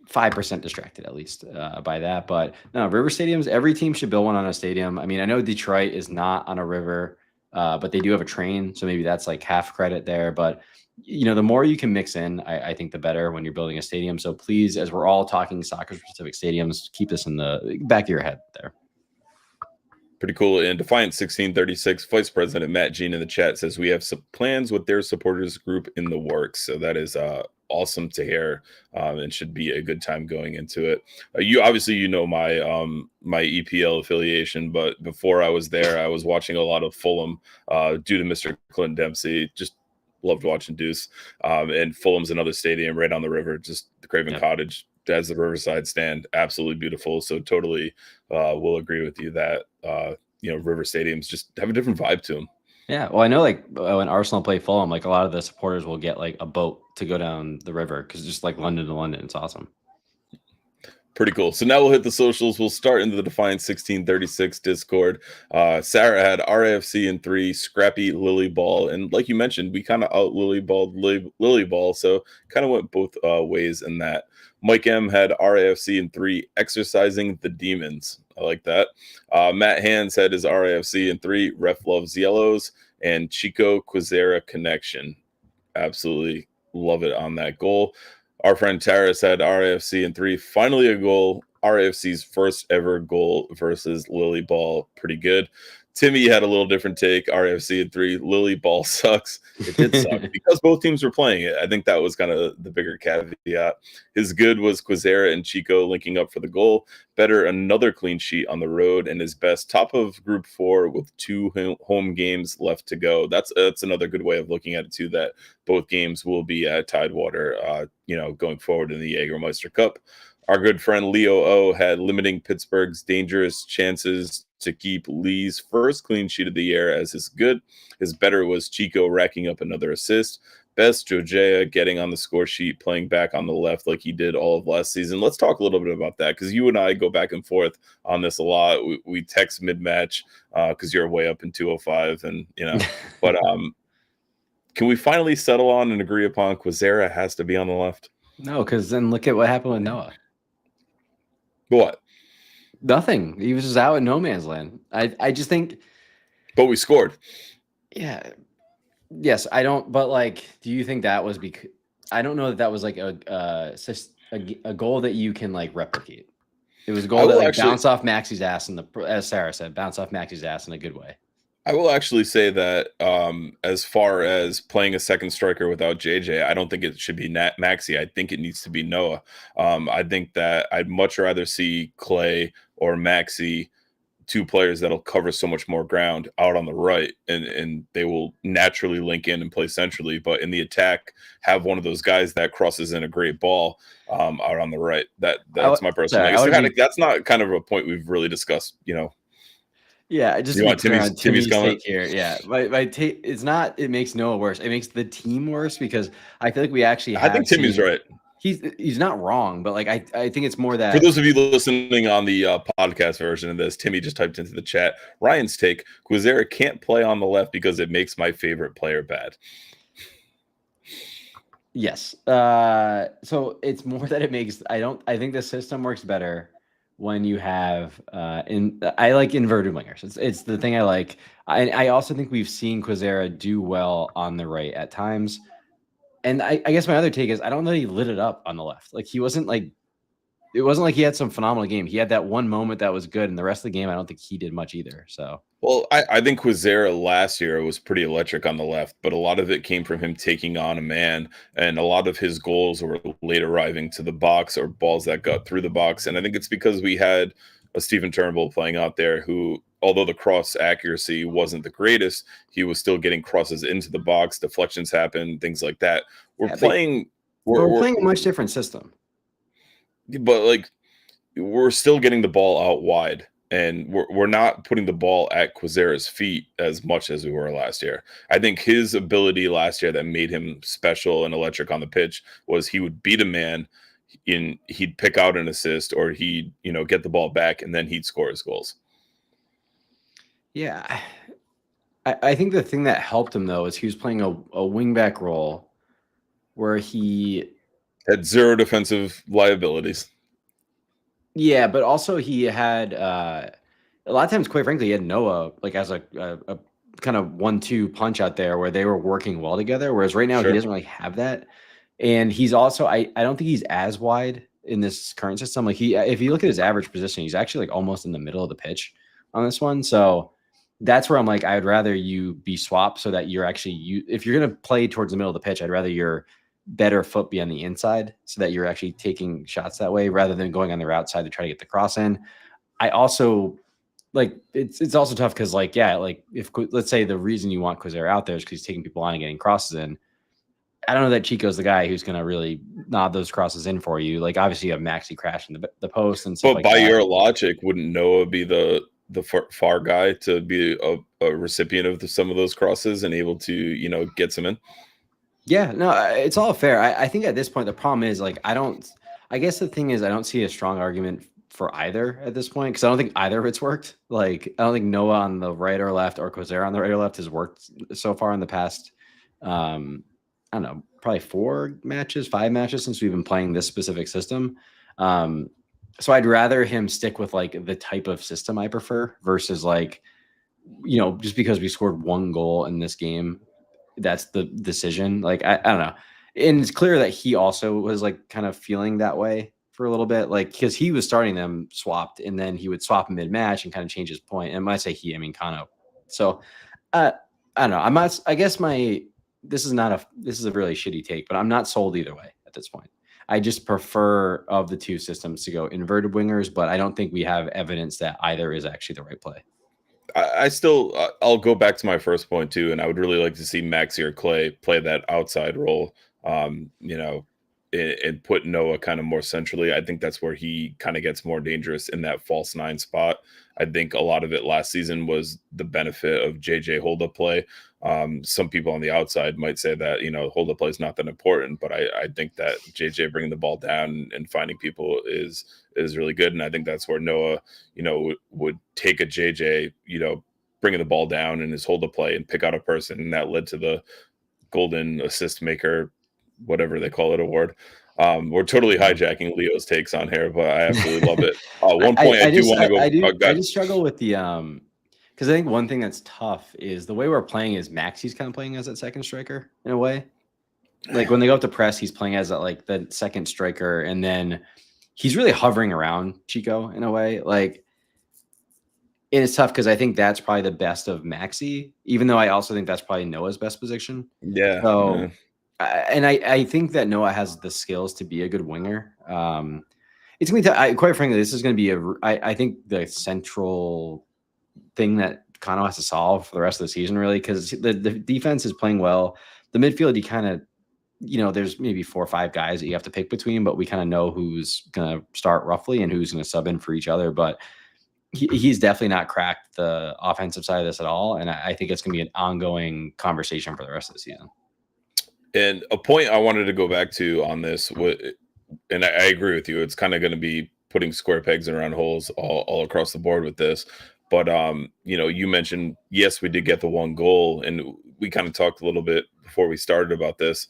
5% distracted at least by that. But no, river stadiums, every team should build one on a stadium. I mean, I know Detroit is not on a river, but they do have a train. So maybe that's like half credit there. But, the more you can mix in, I think the better when you're building a stadium. So please, as we're all talking soccer specific stadiums, keep this in the back of your head there.
Pretty cool. And Defiant 1636, Vice President Matt Jean in the chat says we have some plans with their supporters group in the works. So that is awesome to hear, and should be a good time going into it. You obviously, my my EPL affiliation, but before I was there, I was watching a lot of Fulham due to Mr. Clint Dempsey. Just loved watching Deuce. And Fulham's another stadium right on the river, just the Craven Cottage. As the Riverside stand, absolutely beautiful. So totally will agree with you that river stadiums just have a different vibe to them.
Yeah, well, I know, like, when Arsenal play Fulham, like, a lot of the supporters will get like a boat to go down the river because just like London to London, it's awesome.
Pretty cool. So now we'll hit the socials. We'll start into the Defiant 1636 Discord. Sarah had RAFC in 3, Scrappy, Lily Ball, and like you mentioned, we kind of out Lily Ball, so kind of went both ways in that. Mike M had RAFC in 3, Exercising the Demons. I like that. Matt Hands had his RAFC in 3, Ref Loves Yellows, and Chico Quizera Connection. Absolutely love it on that goal. Our friend Taris had RAFC in 3, finally a goal. RAFC's first ever goal versus Lily Ball. Pretty good. Timmy had a little different take. RAFC in 3, Lily Ball sucks. It did suck because both teams were playing it. I think that was kind of the bigger caveat. His good was Quizera and Chico linking up for the goal. Better, another clean sheet on the road, and his best, top of Group 4 with 2 home games left to go. That's another good way of looking at it too, that both games will be at Tidewater, going forward in the Jagermeister Cup. Our good friend Leo O had limiting Pittsburgh's dangerous chances to keep Lee's first clean sheet of the year as his good. His better was Chico racking up another assist. Best, Jojea getting on the score sheet, playing back on the left like he did all of last season. Let's talk a little bit about that, because you and I go back and forth on this a lot. We text mid-match because you're way up in 205, and but can we finally settle on and agree upon Quizera has to be on the left?
No, because then look at what happened with Noah.
What?
Nothing. He was just out in no man's land. I just think.
But we scored.
Yeah. Yes, I don't. But like, do you think that was because? I don't know that was like a goal that you can like replicate. It was a goal that like bounced off Maxi's ass as Sarah said, bounce off Maxi's ass in a good way.
I will actually say that as far as playing a second striker without JJ, I don't think it should be Maxi. I think it needs to be Noah. I think that I'd much rather see Clay or Maxi, two players that'll cover so much more ground out on the right, and they will naturally link in and play centrally. But in the attack, have one of those guys that crosses in a great ball out on the right. That's my personal. That's not kind of a point we've really discussed,
Yeah, I just
you want Timmy's
take here. Yeah, my take it's not. It makes Noah worse. It makes the team worse because I feel like we actually. I
think Timmy's right.
He's not wrong, but like I think it's more that
for those of you listening on the podcast version of this, Timmy just typed into the chat. Ryan's take: Quizera can't play on the left because it makes my favorite player bad.
Yes. So it's more that it makes. I think the system works better when you have I like inverted wingers. It's the thing I like. I also think we've seen Quizera do well on the right at times. And I guess my other take is I don't know he lit it up on the left. Like he wasn't like it wasn't like he had some phenomenal game. He had that one moment that was good, and the rest of the game I don't think he did much either. So
well, I think Quizera last year was pretty electric on the left, but a lot of it came from him taking on a man, and a lot of his goals were late arriving to the box or balls that got through the box. And I think it's because we had a Stephen Turnbull playing out there who, although the cross accuracy wasn't the greatest, he was still getting crosses into the box, deflections happen, things like that. We're playing
a much different system.
But like we're still getting the ball out wide, and we're not putting the ball at Quizera's feet as much as we were last year. I think his ability last year that made him special and electric on the pitch was he would beat a man, he'd pick out an assist, or he'd get the ball back, and then he'd score his goals.
Yeah, I think the thing that helped him though is he was playing a wingback role where he
had zero defensive liabilities.
Yeah, but also he had a lot of times, quite frankly, he had Noah like as a kind of 1-2 punch out there where they were working well together. Whereas right now he doesn't really have that, and he's also I don't think he's as wide in this current system. Like if you look at his average position, he's actually like almost in the middle of the pitch on this one. So that's where I'm like, I'd rather you be swapped so that you're actually if you're gonna play towards the middle of the pitch, I'd rather your better foot be on the inside so that you're actually taking shots that way rather than going on their outside to try to get the cross in. I also like it's also tough because like if let's say the reason you want Quizera out there is because he's taking people on and getting crosses in. I don't know that Chico's the guy who's going to really nod those crosses in for you. Like obviously you have Maxi crashing the post and stuff.
But by your logic, wouldn't Noah be the far guy to be a recipient of some of those crosses and able to get some in?
Yeah, no, it's all fair. I think at this point, the problem is like, I guess the thing is I don't see a strong argument for either at this point because I don't think either of it's worked. Like, I don't think Noah on the right or left or Quizera on the right or left has worked so far in the past, I don't know, probably 5 matches since we've been playing this specific system. So I'd rather him stick with like the type of system I prefer versus like, just because we scored 1 goal in this game, that's the decision. Like, I don't know. And it's clear that he also was like kind of feeling that way for a little bit, like, because he was starting them swapped and then he would swap mid-match and kind of change his point. And when I say he, I mean Kano. So I don't know. This is a really shitty take, but I'm not sold either way at this point. I just prefer of the two systems to go inverted wingers, but I don't think we have evidence that either is actually the right play.
I'll go back to my first point too, and I would really like to see Maxi or Clay play that outside role, and put Noah kind of more centrally. I think that's where he kind of gets more dangerous in that false 9 spot. I think a lot of it last season was the benefit of JJ hold-up play. Some people on the outside might say that, hold-up play is not that important, but I think that JJ bringing the ball down and finding people is really good. And I think that's where Noah, would take a JJ, bringing the ball down in his hold-up play and pick out a person. And that led to the golden assist maker, whatever they call it, award. We're totally hijacking Leo's takes on here, but I absolutely love it. One point I do want to go.
I just struggle with the because I think one thing that's tough is the way we're playing is Maxi's kind of playing as that second striker in a way. Like when they go up to press, he's playing as like the second striker, and then he's really hovering around Chico in a way. Like, and it's tough because I think that's probably the best of Maxi, even though I also think that's probably Noah's best position.
Yeah.
So, and I think that Noah has the skills to be a good winger. It's going to be quite frankly, this is going to be I think the central thing that Kano has to solve for the rest of the season, really, because the defense is playing well. The midfield, you kind of, there's maybe 4 or 5 guys that you have to pick between, but we kind of know who's going to start roughly and who's going to sub in for each other. But he's definitely not cracked the offensive side of this at all. And I think it's going to be an ongoing conversation for the rest of the season.
And a point I wanted to go back to on this, and I agree with you, it's kind of going to be putting square pegs in round holes all across the board with this. But, you mentioned, yes, we did get the 1 goal, and we kind of talked a little bit before we started about this.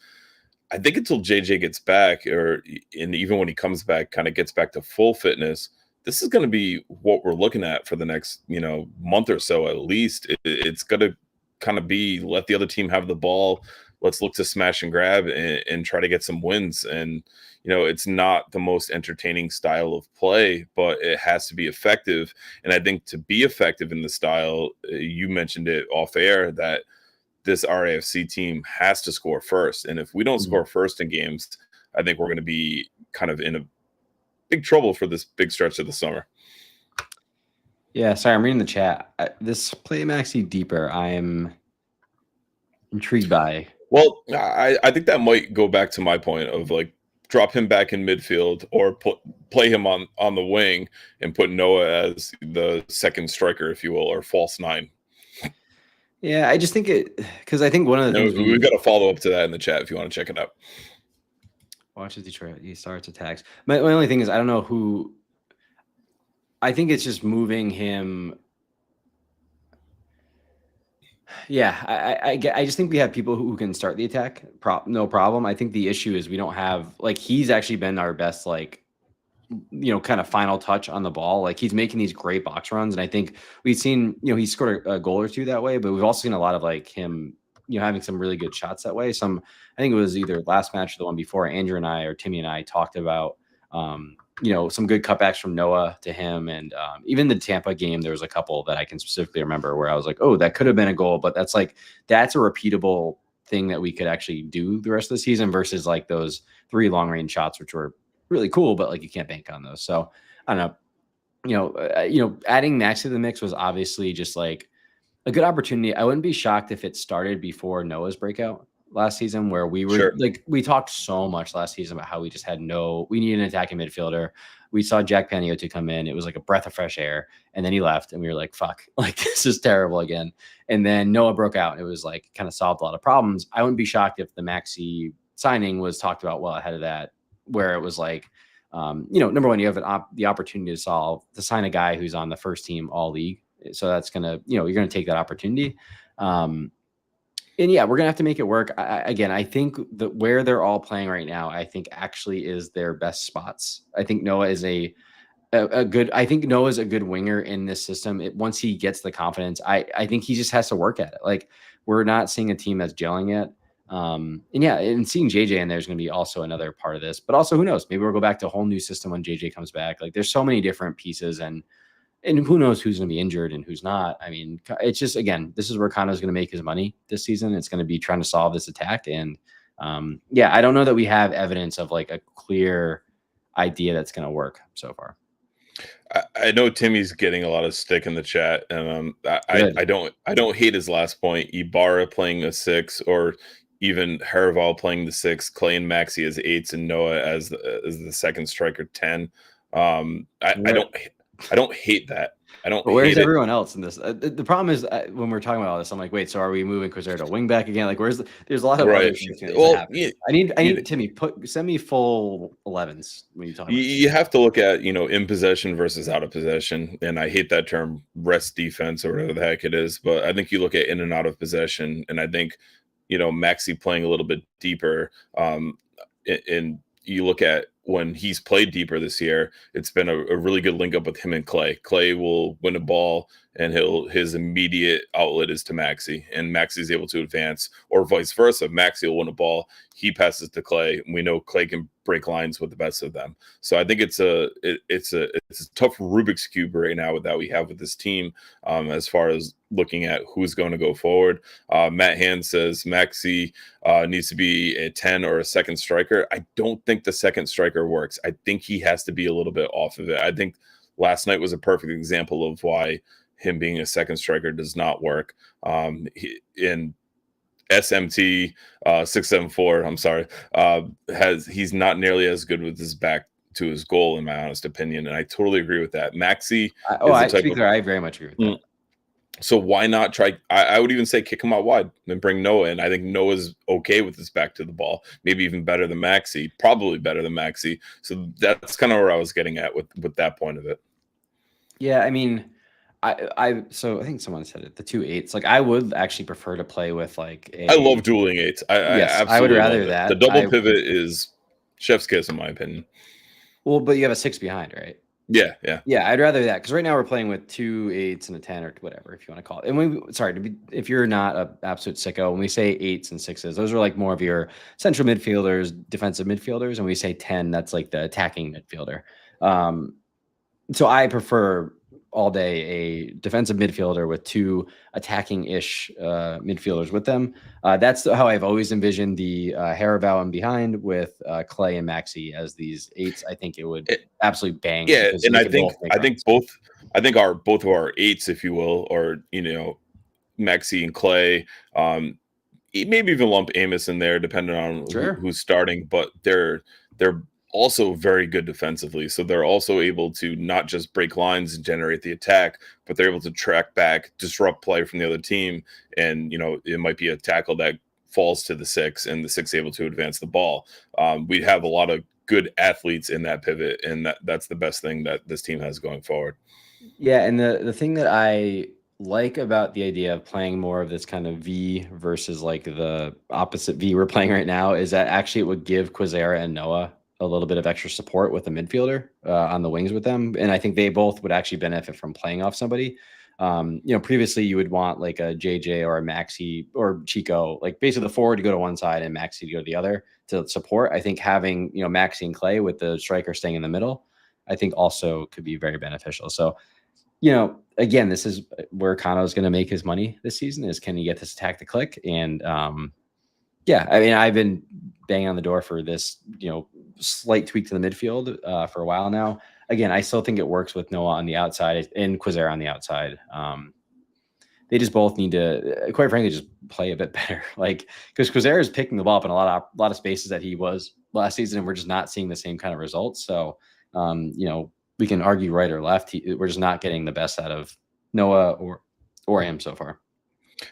I think until JJ gets back, and even when he comes back, kind of gets back to full fitness, this is going to be what we're looking at for the next, month or so at least. It's going to kind of be let the other team have the ball. Let's look to smash and grab and try to get some wins. And, it's not the most entertaining style of play, but it has to be effective. And I think to be effective in the style, you mentioned it off air, that this RIFC team has to score first. And if we don't score first in games, I think we're going to be kind of in a big trouble for this big stretch of the summer.
Yeah, sorry, I'm reading the chat. This play Maxi deeper, I'm intrigued by.
Well, I think that might go back to my point of like drop him back in midfield or play him on the wing and put Noah as the second striker, if you will, or false 9.
Yeah, I just think because I think one of the things
we've got a follow up to that in the chat if you want to check it out.
Watches Detroit. He starts attacks. My only thing is I don't know who. I think it's just moving him. Yeah, I just think we have people who can start the attack. No problem. I think the issue is we don't have he's actually been our best kind of final touch on the ball. Like he's making these great box runs, and I think we've seen he scored a goal or 2 that way, but we've also seen a lot of him having some really good shots that way. I think it was either last match or the one before, Andrew and I or Timmy and I talked about some good cutbacks from Noah to him. And even the Tampa game, there was a couple that I can specifically remember where I was like, oh, that could have been a goal, but that's a repeatable thing that we could actually do the rest of the season versus those 3 long range shots, which were really cool, but you can't bank on those. So I don't know, adding Max to the mix was obviously just a good opportunity. I wouldn't be shocked if it started before Noah's breakout last season, where we were we talked so much last season about how we just had we need an attacking midfielder. We saw Jack Paniotti come in. It was like a breath of fresh air. And then he left and we were like, fuck, this is terrible again. And then Noah broke out and it was kind of solved a lot of problems. I wouldn't be shocked if the Maxi signing was talked about well ahead of that, where it was number one, you have the opportunity to sign a guy who's on the first team all league. So that's going to, you're going to take that opportunity. And yeah, we're going to have to make it work. I think that where they're all playing right now, I think actually is their best spots. I think Noah is a Noah's a good winger in this system. Once he gets the confidence, I think he just has to work at it. We're not seeing a team that's gelling yet. And seeing JJ in there is going to be also another part of this, but also who knows, maybe we'll go back to a whole new system when JJ comes back. There's so many different pieces and who knows who's going to be injured and who's not. I mean, it's just, again, this is where Kano's going to make his money this season. It's going to be trying to solve this attack. And I don't know that we have evidence of a clear idea that's going to work so far.
I know Timmy's getting a lot of stick in the chat, and I don't hate his last point. Ibarra playing a 6, or even Herival playing the 6, Clay and Maxi as 8s, and Noah as the second striker 10. I don't hate that. But
where's everyone else in this? The problem is when we're talking about all this, I'm like, wait, so are we moving Quasar to wing back again? There's a lot of other shit that happen. I need Timmy send me full 11s when you talk about
you have to look at in possession versus out of possession, and I hate that term rest defense or whatever the heck it is, but I think you look at in and out of possession, and I think Maxi playing a little bit deeper, and you look at when he's played deeper this year, it's been a really good link up with him and Clay. Clay will win a ball, and his immediate outlet is to Maxi, and Maxi is able to advance, or vice versa. Maxi will win a ball, he passes to Clay, and we know Clay can break lines with the best of them. So I think it's a tough Rubik's cube right now that we have with this team, as far as looking at who's going to go forward. Matt Hand says Maxi needs to be a 10 or a second striker. I don't think the second striker works. I think he has to be a little bit off of it. I think last night was a perfect example of why him being a second striker does not work. In SMT 674, I'm sorry, he's not nearly as good with his back to his goal, in my honest opinion, and I totally agree with that. Maxi,
I very much agree with that.
So why not try? I would even say kick him out wide and bring Noah in. I think Noah's okay with his back to the ball, maybe even better than Maxi, probably better than Maxi. So that's kind of where I was getting at with that point of it.
Yeah, I mean, so I think someone said it, the 2 8s. Like, I would actually prefer to play with like
I love dueling 8s.
I would rather that.
The double pivot is chef's kiss, in my opinion.
Well, but you have a 6 behind, right?
Yeah.
I'd rather that, because right now we're playing with 2 8s and a 10 or whatever, if you want to call it. And if you're not an absolute sicko, when we say 8s and 6s, those are like more of your central midfielders, defensive midfielders, and we say 10, that's like the attacking midfielder. So I prefer all day a defensive midfielder with 2 attacking-ish midfielders with them. That's how I've always envisioned the Harabow and behind with Clay and Maxi as these 8s. I think it would absolutely bang.
Yeah, and I think both of our 8s, if you will, or Maxi and Clay, maybe even lump Amos in there, depending on who's starting, but they're also very good defensively. So they're also able to not just break lines and generate the attack, but they're able to track back, disrupt play from the other team. And, it might be a tackle that falls to the 6 and the 6 able to advance the ball. We have a lot of good athletes in that pivot, and that's the best thing that this team has going forward.
Yeah. And the thing that I like about the idea of playing more of this kind of V versus like the opposite V we're playing right now is that actually it would give Quizera and Noah a little bit of extra support with the midfielder on the wings with them. And I think they both would actually benefit from playing off somebody. Previously you would want like a JJ or a Maxi or Chico, like basically the forward to go to one side and Maxi to go to the other to support. I think having, Maxi and Clay with the striker staying in the middle, I think also could be very beneficial. So, again, this is where Kano is going to make his money this season, is can he get this attack to click? And I've been banging on the door for this, slight tweak to the midfield for a while now. Again, I still think it works with Noah on the outside and Quizera on the outside. They just both need to, quite frankly, just play a bit better. Like, because Quizera is picking the ball up in a lot of spaces that he was last season, and we're just not seeing the same kind of results. So, we can argue right or left. We're just not getting the best out of Noah or him so far.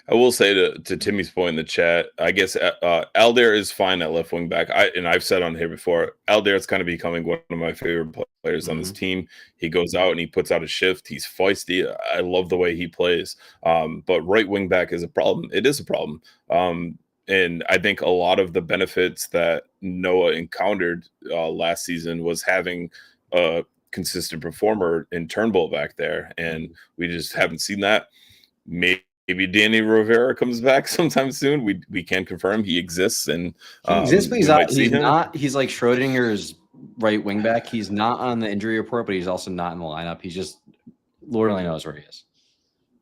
I will say to Timmy's point in the chat, I guess Aldair is fine at left wing back. I've said on here before, Aldair is kind of becoming one of my favorite players on this team. He goes out and he puts out a shift. He's feisty. I love the way he plays. But right wing back is a problem. It is a problem. And I think a lot of the benefits that Noah encountered last season was having a consistent performer in Turnbull back there. And we just haven't seen that. Maybe Danny Rivera comes back sometime soon. We can't confirm he exists, and
he exists, but he's not. He's like Schrodinger's right wing back. He's not on the injury report, but he's also not in the lineup. He's just, Lord only knows where he is.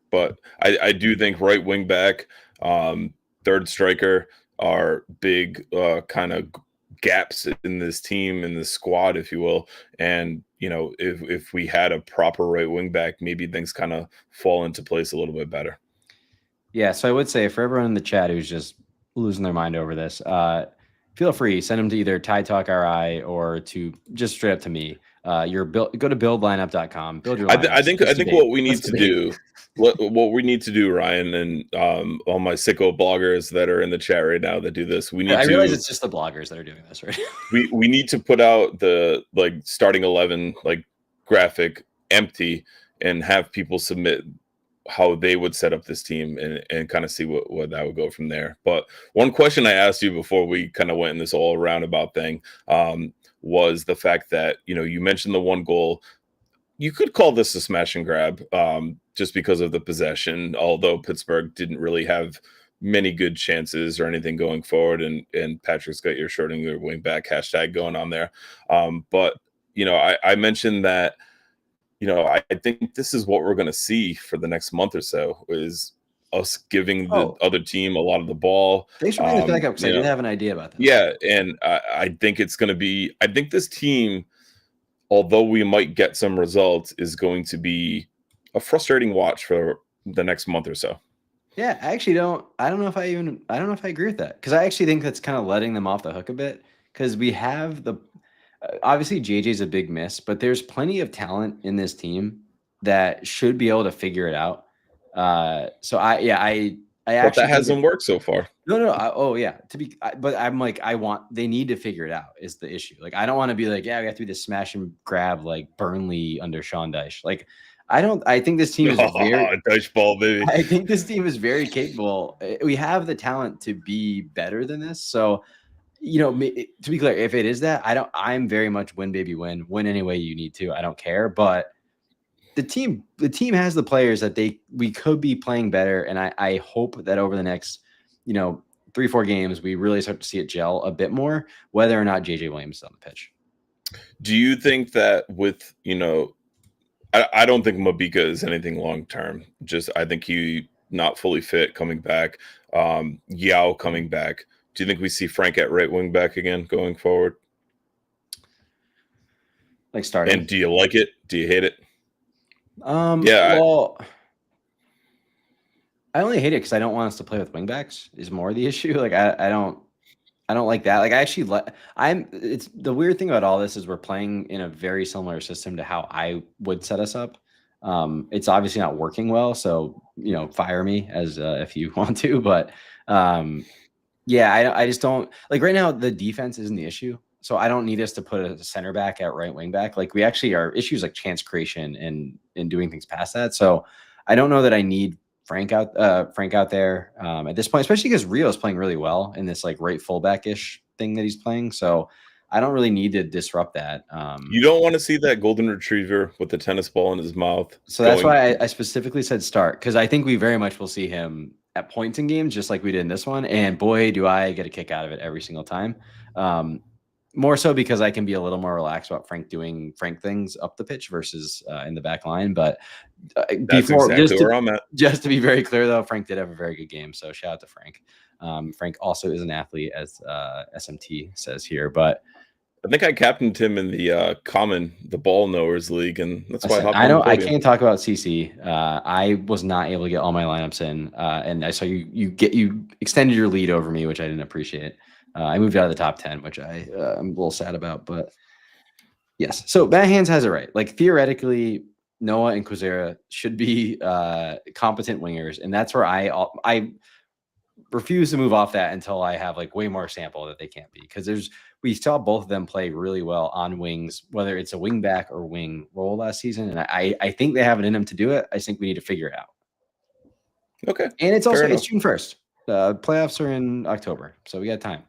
But I do think right wing back, third striker are big kind of gaps in this team, in this squad, if you will. And if we had a proper right wing back, maybe things kind of fall into place a little bit better.
Yeah, so I would say for everyone in the chat who's just losing their mind over this, feel free, send them to either Tide Talk RI or to just straight up to me. Go to buildlineup.com. Build your lineup.
I think what we need to do, what we need to do, Ryan, and all my sicko bloggers that are in the chat right now that do this, I
realize it's just the bloggers that are doing this, right?
we need to put out the starting 11 graphic empty and have people submit how they would set up this team and kind of see what that would go from there. But one question I asked you before we kind of went in this all roundabout thing, was the fact that, you mentioned the one goal. You could call this a smash and grab, just because of the possession, although Pittsburgh didn't really have many good chances or anything going forward. And Patrick's got your Schrodinger wing back hashtag going on there. But, I mentioned that, I think this is what we're going to see for the next month or so, is us giving the other team a lot of the ball.
Thanks for bringing this back up, because I did have an idea about that.
Yeah, and I think it's going to be – I think this team, although we might get some results, is going to be a frustrating watch for the next month or so.
Yeah, I actually don't know if I agree with that, because I actually think that's kind of letting them off the hook a bit, because we have obviously JJ's a big miss, but there's plenty of talent in this team that should be able to figure it out. So I actually
that hasn't worked so far.
But I'm like, they need to figure it out is the issue. Like, I don't want to be like, we have to do this smash and grab like Burnley under Sean Dyche. Like, I think this team is very
Dyche ball, baby.
I think this team is very capable. We have the talent to be better than this. So, to be clear, if it is that, I'm very much win, baby, win any way you need to. I don't care. But the team has the players that we could be playing better. And I hope that over the next, 3-4 games, we really start to see it gel a bit more, whether or not JJ Williams is on the pitch.
Do you think that with, I don't think Mabika is anything long-term. I think he not fully fit coming back. Yao coming back. Do you think we see Frank at right wing back again going forward?
Like starting.
And do you like it? Do you hate it?
Well, I only hate it because I don't want us to play with wingbacks is more the issue. Like, I don't like that. Like, I actually it's the weird thing about all this is we're playing in a very similar system to how I would set us up. It's obviously not working well, so fire me as if you want to, but I just don't like right now. The defense isn't the issue, so I don't need us to put a center back at right wing back. Like, we actually are issues like chance creation and doing things past that. So I don't know that I need Frank out there at this point, especially because Rio is playing really well in this like right fullback-ish thing that he's playing. So I don't really need to disrupt that.
You don't want to see that golden retriever with the tennis ball in his mouth.
So that's why I specifically said start, because I think we very much will see him at points in games, just like we did in this one. And boy, do I get a kick out of it every single time. More so because I can be a little more relaxed about Frank doing Frank things up the pitch versus in the back line. But just to be very clear, though, Frank did have a very good game. So shout out to Frank. Frank also is an athlete, as SMT says here. But
I think I captained him in the ball knowers league, and that's why
I can't talk about CC. I was not able to get all my lineups in, and I saw you extended your lead over me, which I didn't appreciate. I moved out of the top 10, which I'm a little sad about, but yes. So Bad Hands has it right. Like, theoretically, Noah and Quezera should be competent wingers, and that's where I refuse to move off that until I have like way more sample that they can't be, because we saw both of them play really well on wings, whether it's a wing back or wing role last season, and I think they have it in them to do it. I think we need to figure it out.
Okay,
and it's June 1st. Playoffs are in October, so we got time.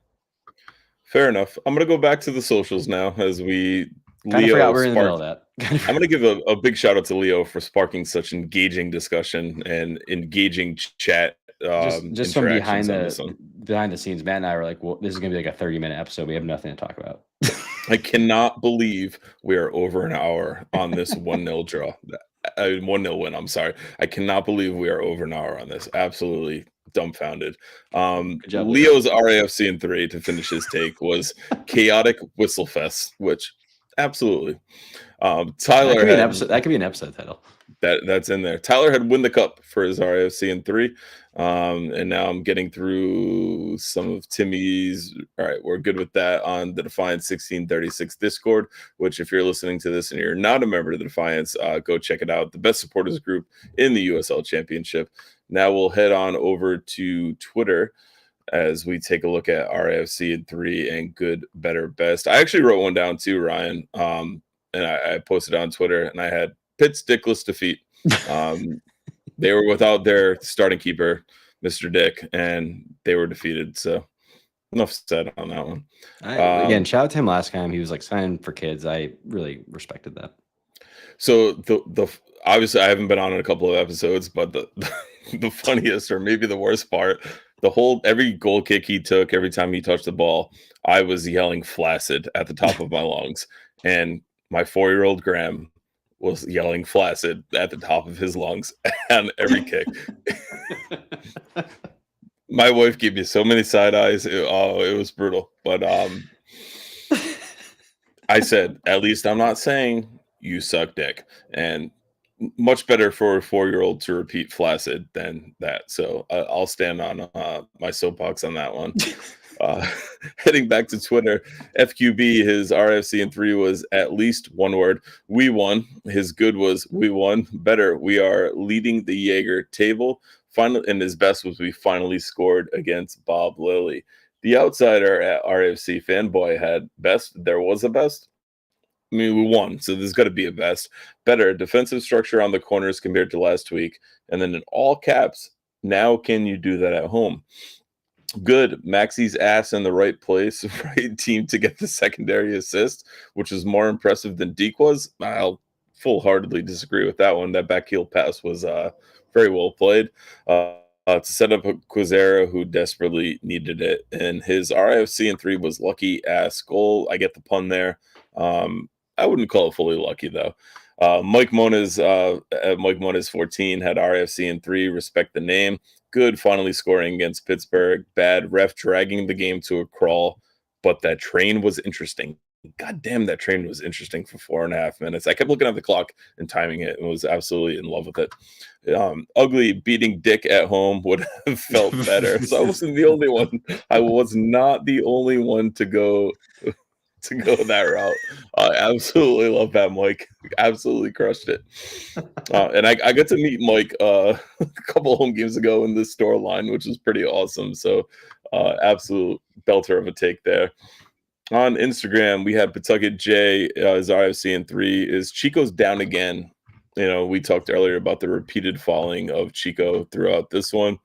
Fair enough. I'm going to go back to the socials now as we
forgot we're in the middle of that.
I'm going to give a big shout out to Leo for sparking such engaging discussion and engaging chat.
Just from behind the scenes, Matt and I were like, well, this is going to be like a 30-minute episode. We have nothing to talk about.
I cannot believe we are over an hour on this 1-0 draw. 1-0 win. I'm sorry. I cannot believe we are over an hour on this. Absolutely dumbfounded. Leo's RIFC in 3 to finish his take was chaotic whistle fest, which absolutely. Tyler
that could be an episode title.
That's in there. Tyler had win the cup for his RIFC in 3. And now I'm getting through some of Timmy's. All right, we're good with that on the Defiance 1636 Discord, which if you're listening to this and you're not a member of the Defiance, go check it out. The best supporters group in the USL Championship. Now we'll head on over to Twitter as we take a look at RIFC in 3 and good, better, best. I actually wrote one down too, Ryan, and I posted on Twitter, and I had Pitt's dickless defeat. They were without their starting keeper, Mr. Dick, and they were defeated. So enough said on that one.
Again, shout out to him last time. He was like signing for kids. I really respected that.
So the obviously I haven't been on in a couple of episodes, but the funniest or maybe the worst part, every goal kick he took, every time he touched the ball, I was yelling flaccid at the top of my lungs. And my 4-year-old Graham was yelling flaccid at the top of his lungs on every kick. My wife gave me so many side eyes. It was brutal. But I said, at least I'm not saying you suck dick. And much better for a 4-year-old to repeat flaccid than that. So I'll stand on my soapbox on that one. Heading back to Twitter, FQB, his RFC in 3 was at least one word. We won. His good was we won. Better, we are leading the Jaeger table. And his best was we finally scored against Bob Lilly. The outsider at RFC Fanboy had best. There was a best. I mean, we won, so there's got to be a best. Better defensive structure on the corners compared to last week. And then in all caps, now can you do that at home? Good. Maxi's ass in the right place, right team to get the secondary assist, which is more impressive than Deke was. I'll full-heartedly disagree with that one. That back heel pass was very well played to set up a Quizera who desperately needed it. And his RIFC in 3 was lucky ass goal. I get the pun there. I wouldn't call it fully lucky though. Mike Moniz at Mike Moniz 14 had RFC in 3. Respect the name. Good, finally scoring against Pittsburgh. Bad, ref dragging the game to a crawl. But that train was interesting. God damn, that train was interesting for 4.5 minutes. I kept looking at the clock and timing it and was absolutely in love with it. Ugly beating Dick at home would have felt better. So I wasn't the only one. I was not the only one to go that route. I absolutely love that, Mike. Absolutely crushed it. And I got to meet Mike a couple home games ago in this store line, which was pretty awesome. So absolute belter of a take there. On Instagram, we have Pawtucket J, his RFC in 3 is Chico's down again. You know, we talked earlier about the repeated falling of Chico throughout this one.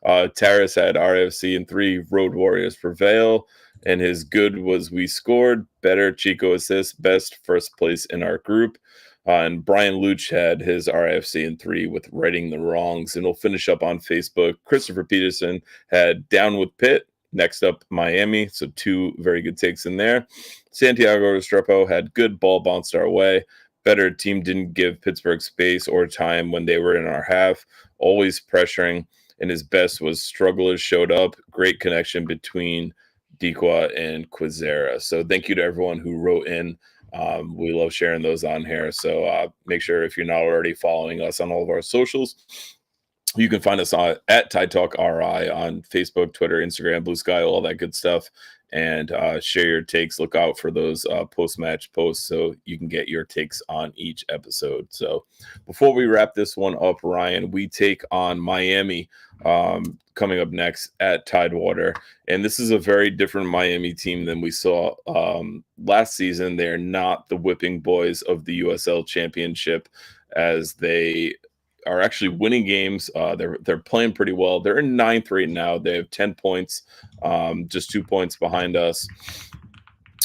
Taris had RFC in 3, Road Warriors prevail. And his good was we scored. Better, Chico assist. Best, first place in our group. And Brian Luch had his RFC in 3 with righting the wrongs. And we'll finish up on Facebook. Christopher Peterson had down with Pitt. Next up, Miami. So 2 very good takes in there. Santiago Restrepo had good ball bounced our way. Better, team didn't give Pittsburgh space or time when they were in our half. Always pressuring. And his best was strugglers showed up. Great connection between Dequa and Quizera. So thank you to everyone who wrote in. We love sharing those on here. So make sure if you're not already following us on all of our socials, you can find us at Tide Talk RI on Facebook, Twitter, Instagram, Blue Sky, all that good stuff. And share your takes. Look out for those post-match posts so you can get your takes on each episode. So before we wrap this one up, Ryan, we take on Miami coming up next at Tidewater. And this is a very different Miami team than we saw last season. They're not the whipping boys of the USL Championship, as they are actually winning games. They're playing pretty well. They're in 9th right now. They have 10 points, just 2 points behind us.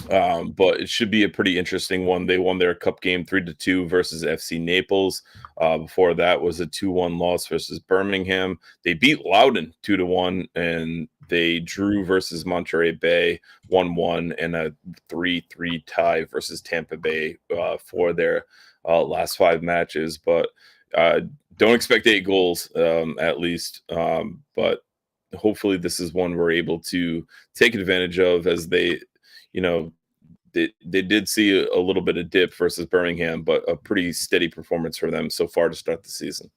But it should be a pretty interesting one. They won their cup game 3-2 versus FC Naples. Before that was a 2-1 loss versus Birmingham. They beat Loudoun 2-1, and they drew versus Monterey Bay 1-1, and a 3-3 tie versus Tampa Bay for their last 5 matches. But don't expect 8 goals at least. But hopefully this is one we're able to take advantage of, as they did see a little bit of dip versus Birmingham, but a pretty steady performance for them so far to start the season.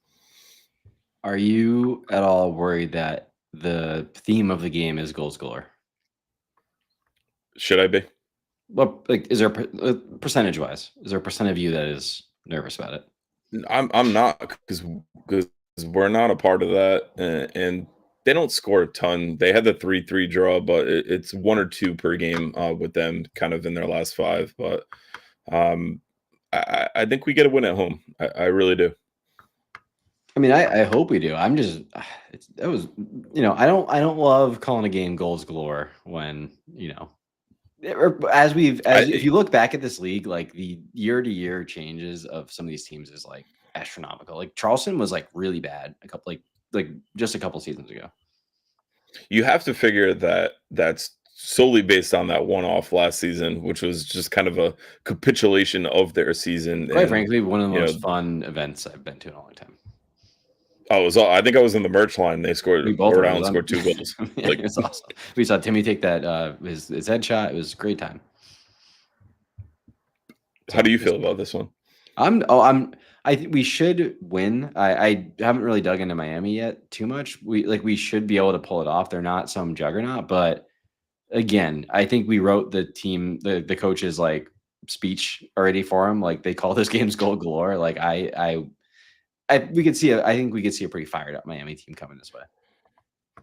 Are you at all worried that the theme of the game is goals galore?
Should I be?
Well, like, is there percentage wise? Is there a percent of you that is nervous about it?
I'm not, because we're not a part of that, and they don't score a ton. They had the 3-3 draw, but it's 1 or 2 per game with them, kind of in their last 5. But I think we get a win at home. I really do.
I mean, I hope we do. I'm just that was I don't love calling a game goals galore when if you look back at this league, like the year to year changes of some of these teams is like astronomical. Like Charleston was like really bad like just a couple seasons ago.
You have to figure that that's solely based on that one-off last season, which was just kind of a capitulation of their season.
Quite
And
frankly, one of the most fun events I've been to in a long time.
I think I was in the merch line. They scored. Rhode Island scored 2 goals.
Yeah, it was awesome. We saw Timmy take that his headshot. It was a great time.
How do you feel about this one?
I think we should win. I haven't really dug into Miami yet too much. We should be able to pull it off. They're not some juggernaut, but again, I think we wrote the team, the coach's like speech already for him. Like they call this game's goal galore. Like I think we could see a pretty fired up Miami team coming this way.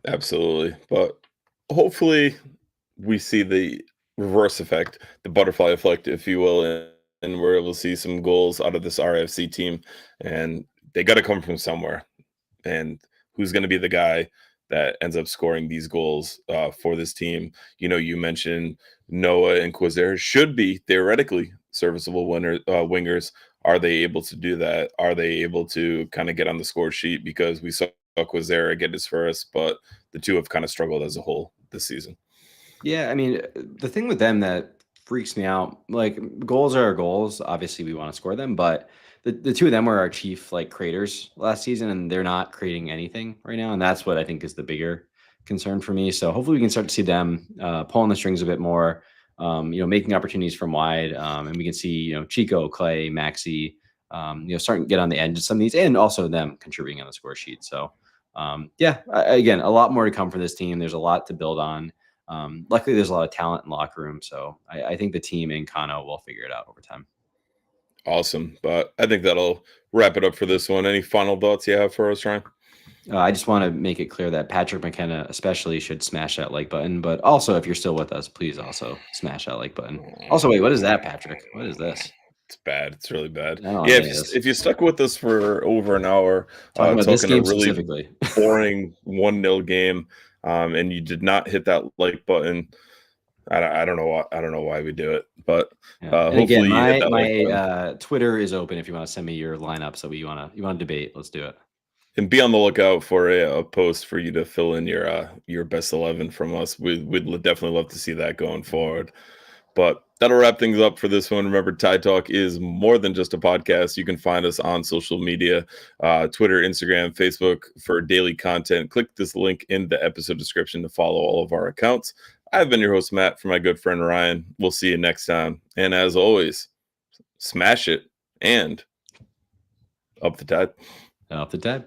Absolutely. But hopefully we see the reverse effect, the butterfly effect, if you will, and we're able to see some goals out of this RIFC team. And they got to come from somewhere. And who's going to be the guy that ends up scoring these goals for this team? You mentioned Noah and Quazer should be theoretically serviceable wingers. Are they able to do that? Are they able to kind of get on the score sheet? Because we saw Quazer get his first, but the two have kind of struggled as a whole this season.
Yeah, I mean, the thing with them that freaks me out, like goals are goals. Obviously, we want to score them, but the two of them were our chief like creators last season, and they're not creating anything right now, and that's what I think is the bigger concern for me. So hopefully, we can start to see them pulling the strings a bit more, making opportunities from wide, and we can see Chico, Clay, Maxi, starting to get on the edge of some of these, and also them contributing on the score sheet. So again, a lot more to come for this team. There's a lot to build on. Luckily, there's a lot of talent in the locker room, so I think the team in Kano will figure it out over time.
Awesome. But I think that'll wrap it up for this one. Any final thoughts you have for us, Ryan?
I just want to make it clear that Patrick McKenna especially should smash that like button, but also if you're still with us, please also smash that like button. Also, wait, what is that, Patrick? What is this?
It's bad. It's really bad.
Yeah,
if you stuck with us for over an hour,
talking about this game
a really
specifically,
boring 1-0 game, and you did not hit that like button, I don't know why. I don't know why we do it, but hopefully
again,
my
like Twitter is open if you want to send me your lineups that you want to debate. Let's do it.
And be on the lookout for a post for you to fill in your best 11 from us. We'd definitely love to see that going forward. But that'll wrap things up for this one. Remember, Tide Talk is more than just a podcast. You can find us on social media, Twitter, Instagram, Facebook for daily content. Click this link in the episode description to follow all of our accounts. I've been your host, Matt, for my good friend Ryan. We'll see you next time. And as always, smash it and up the tide.
Up the tide.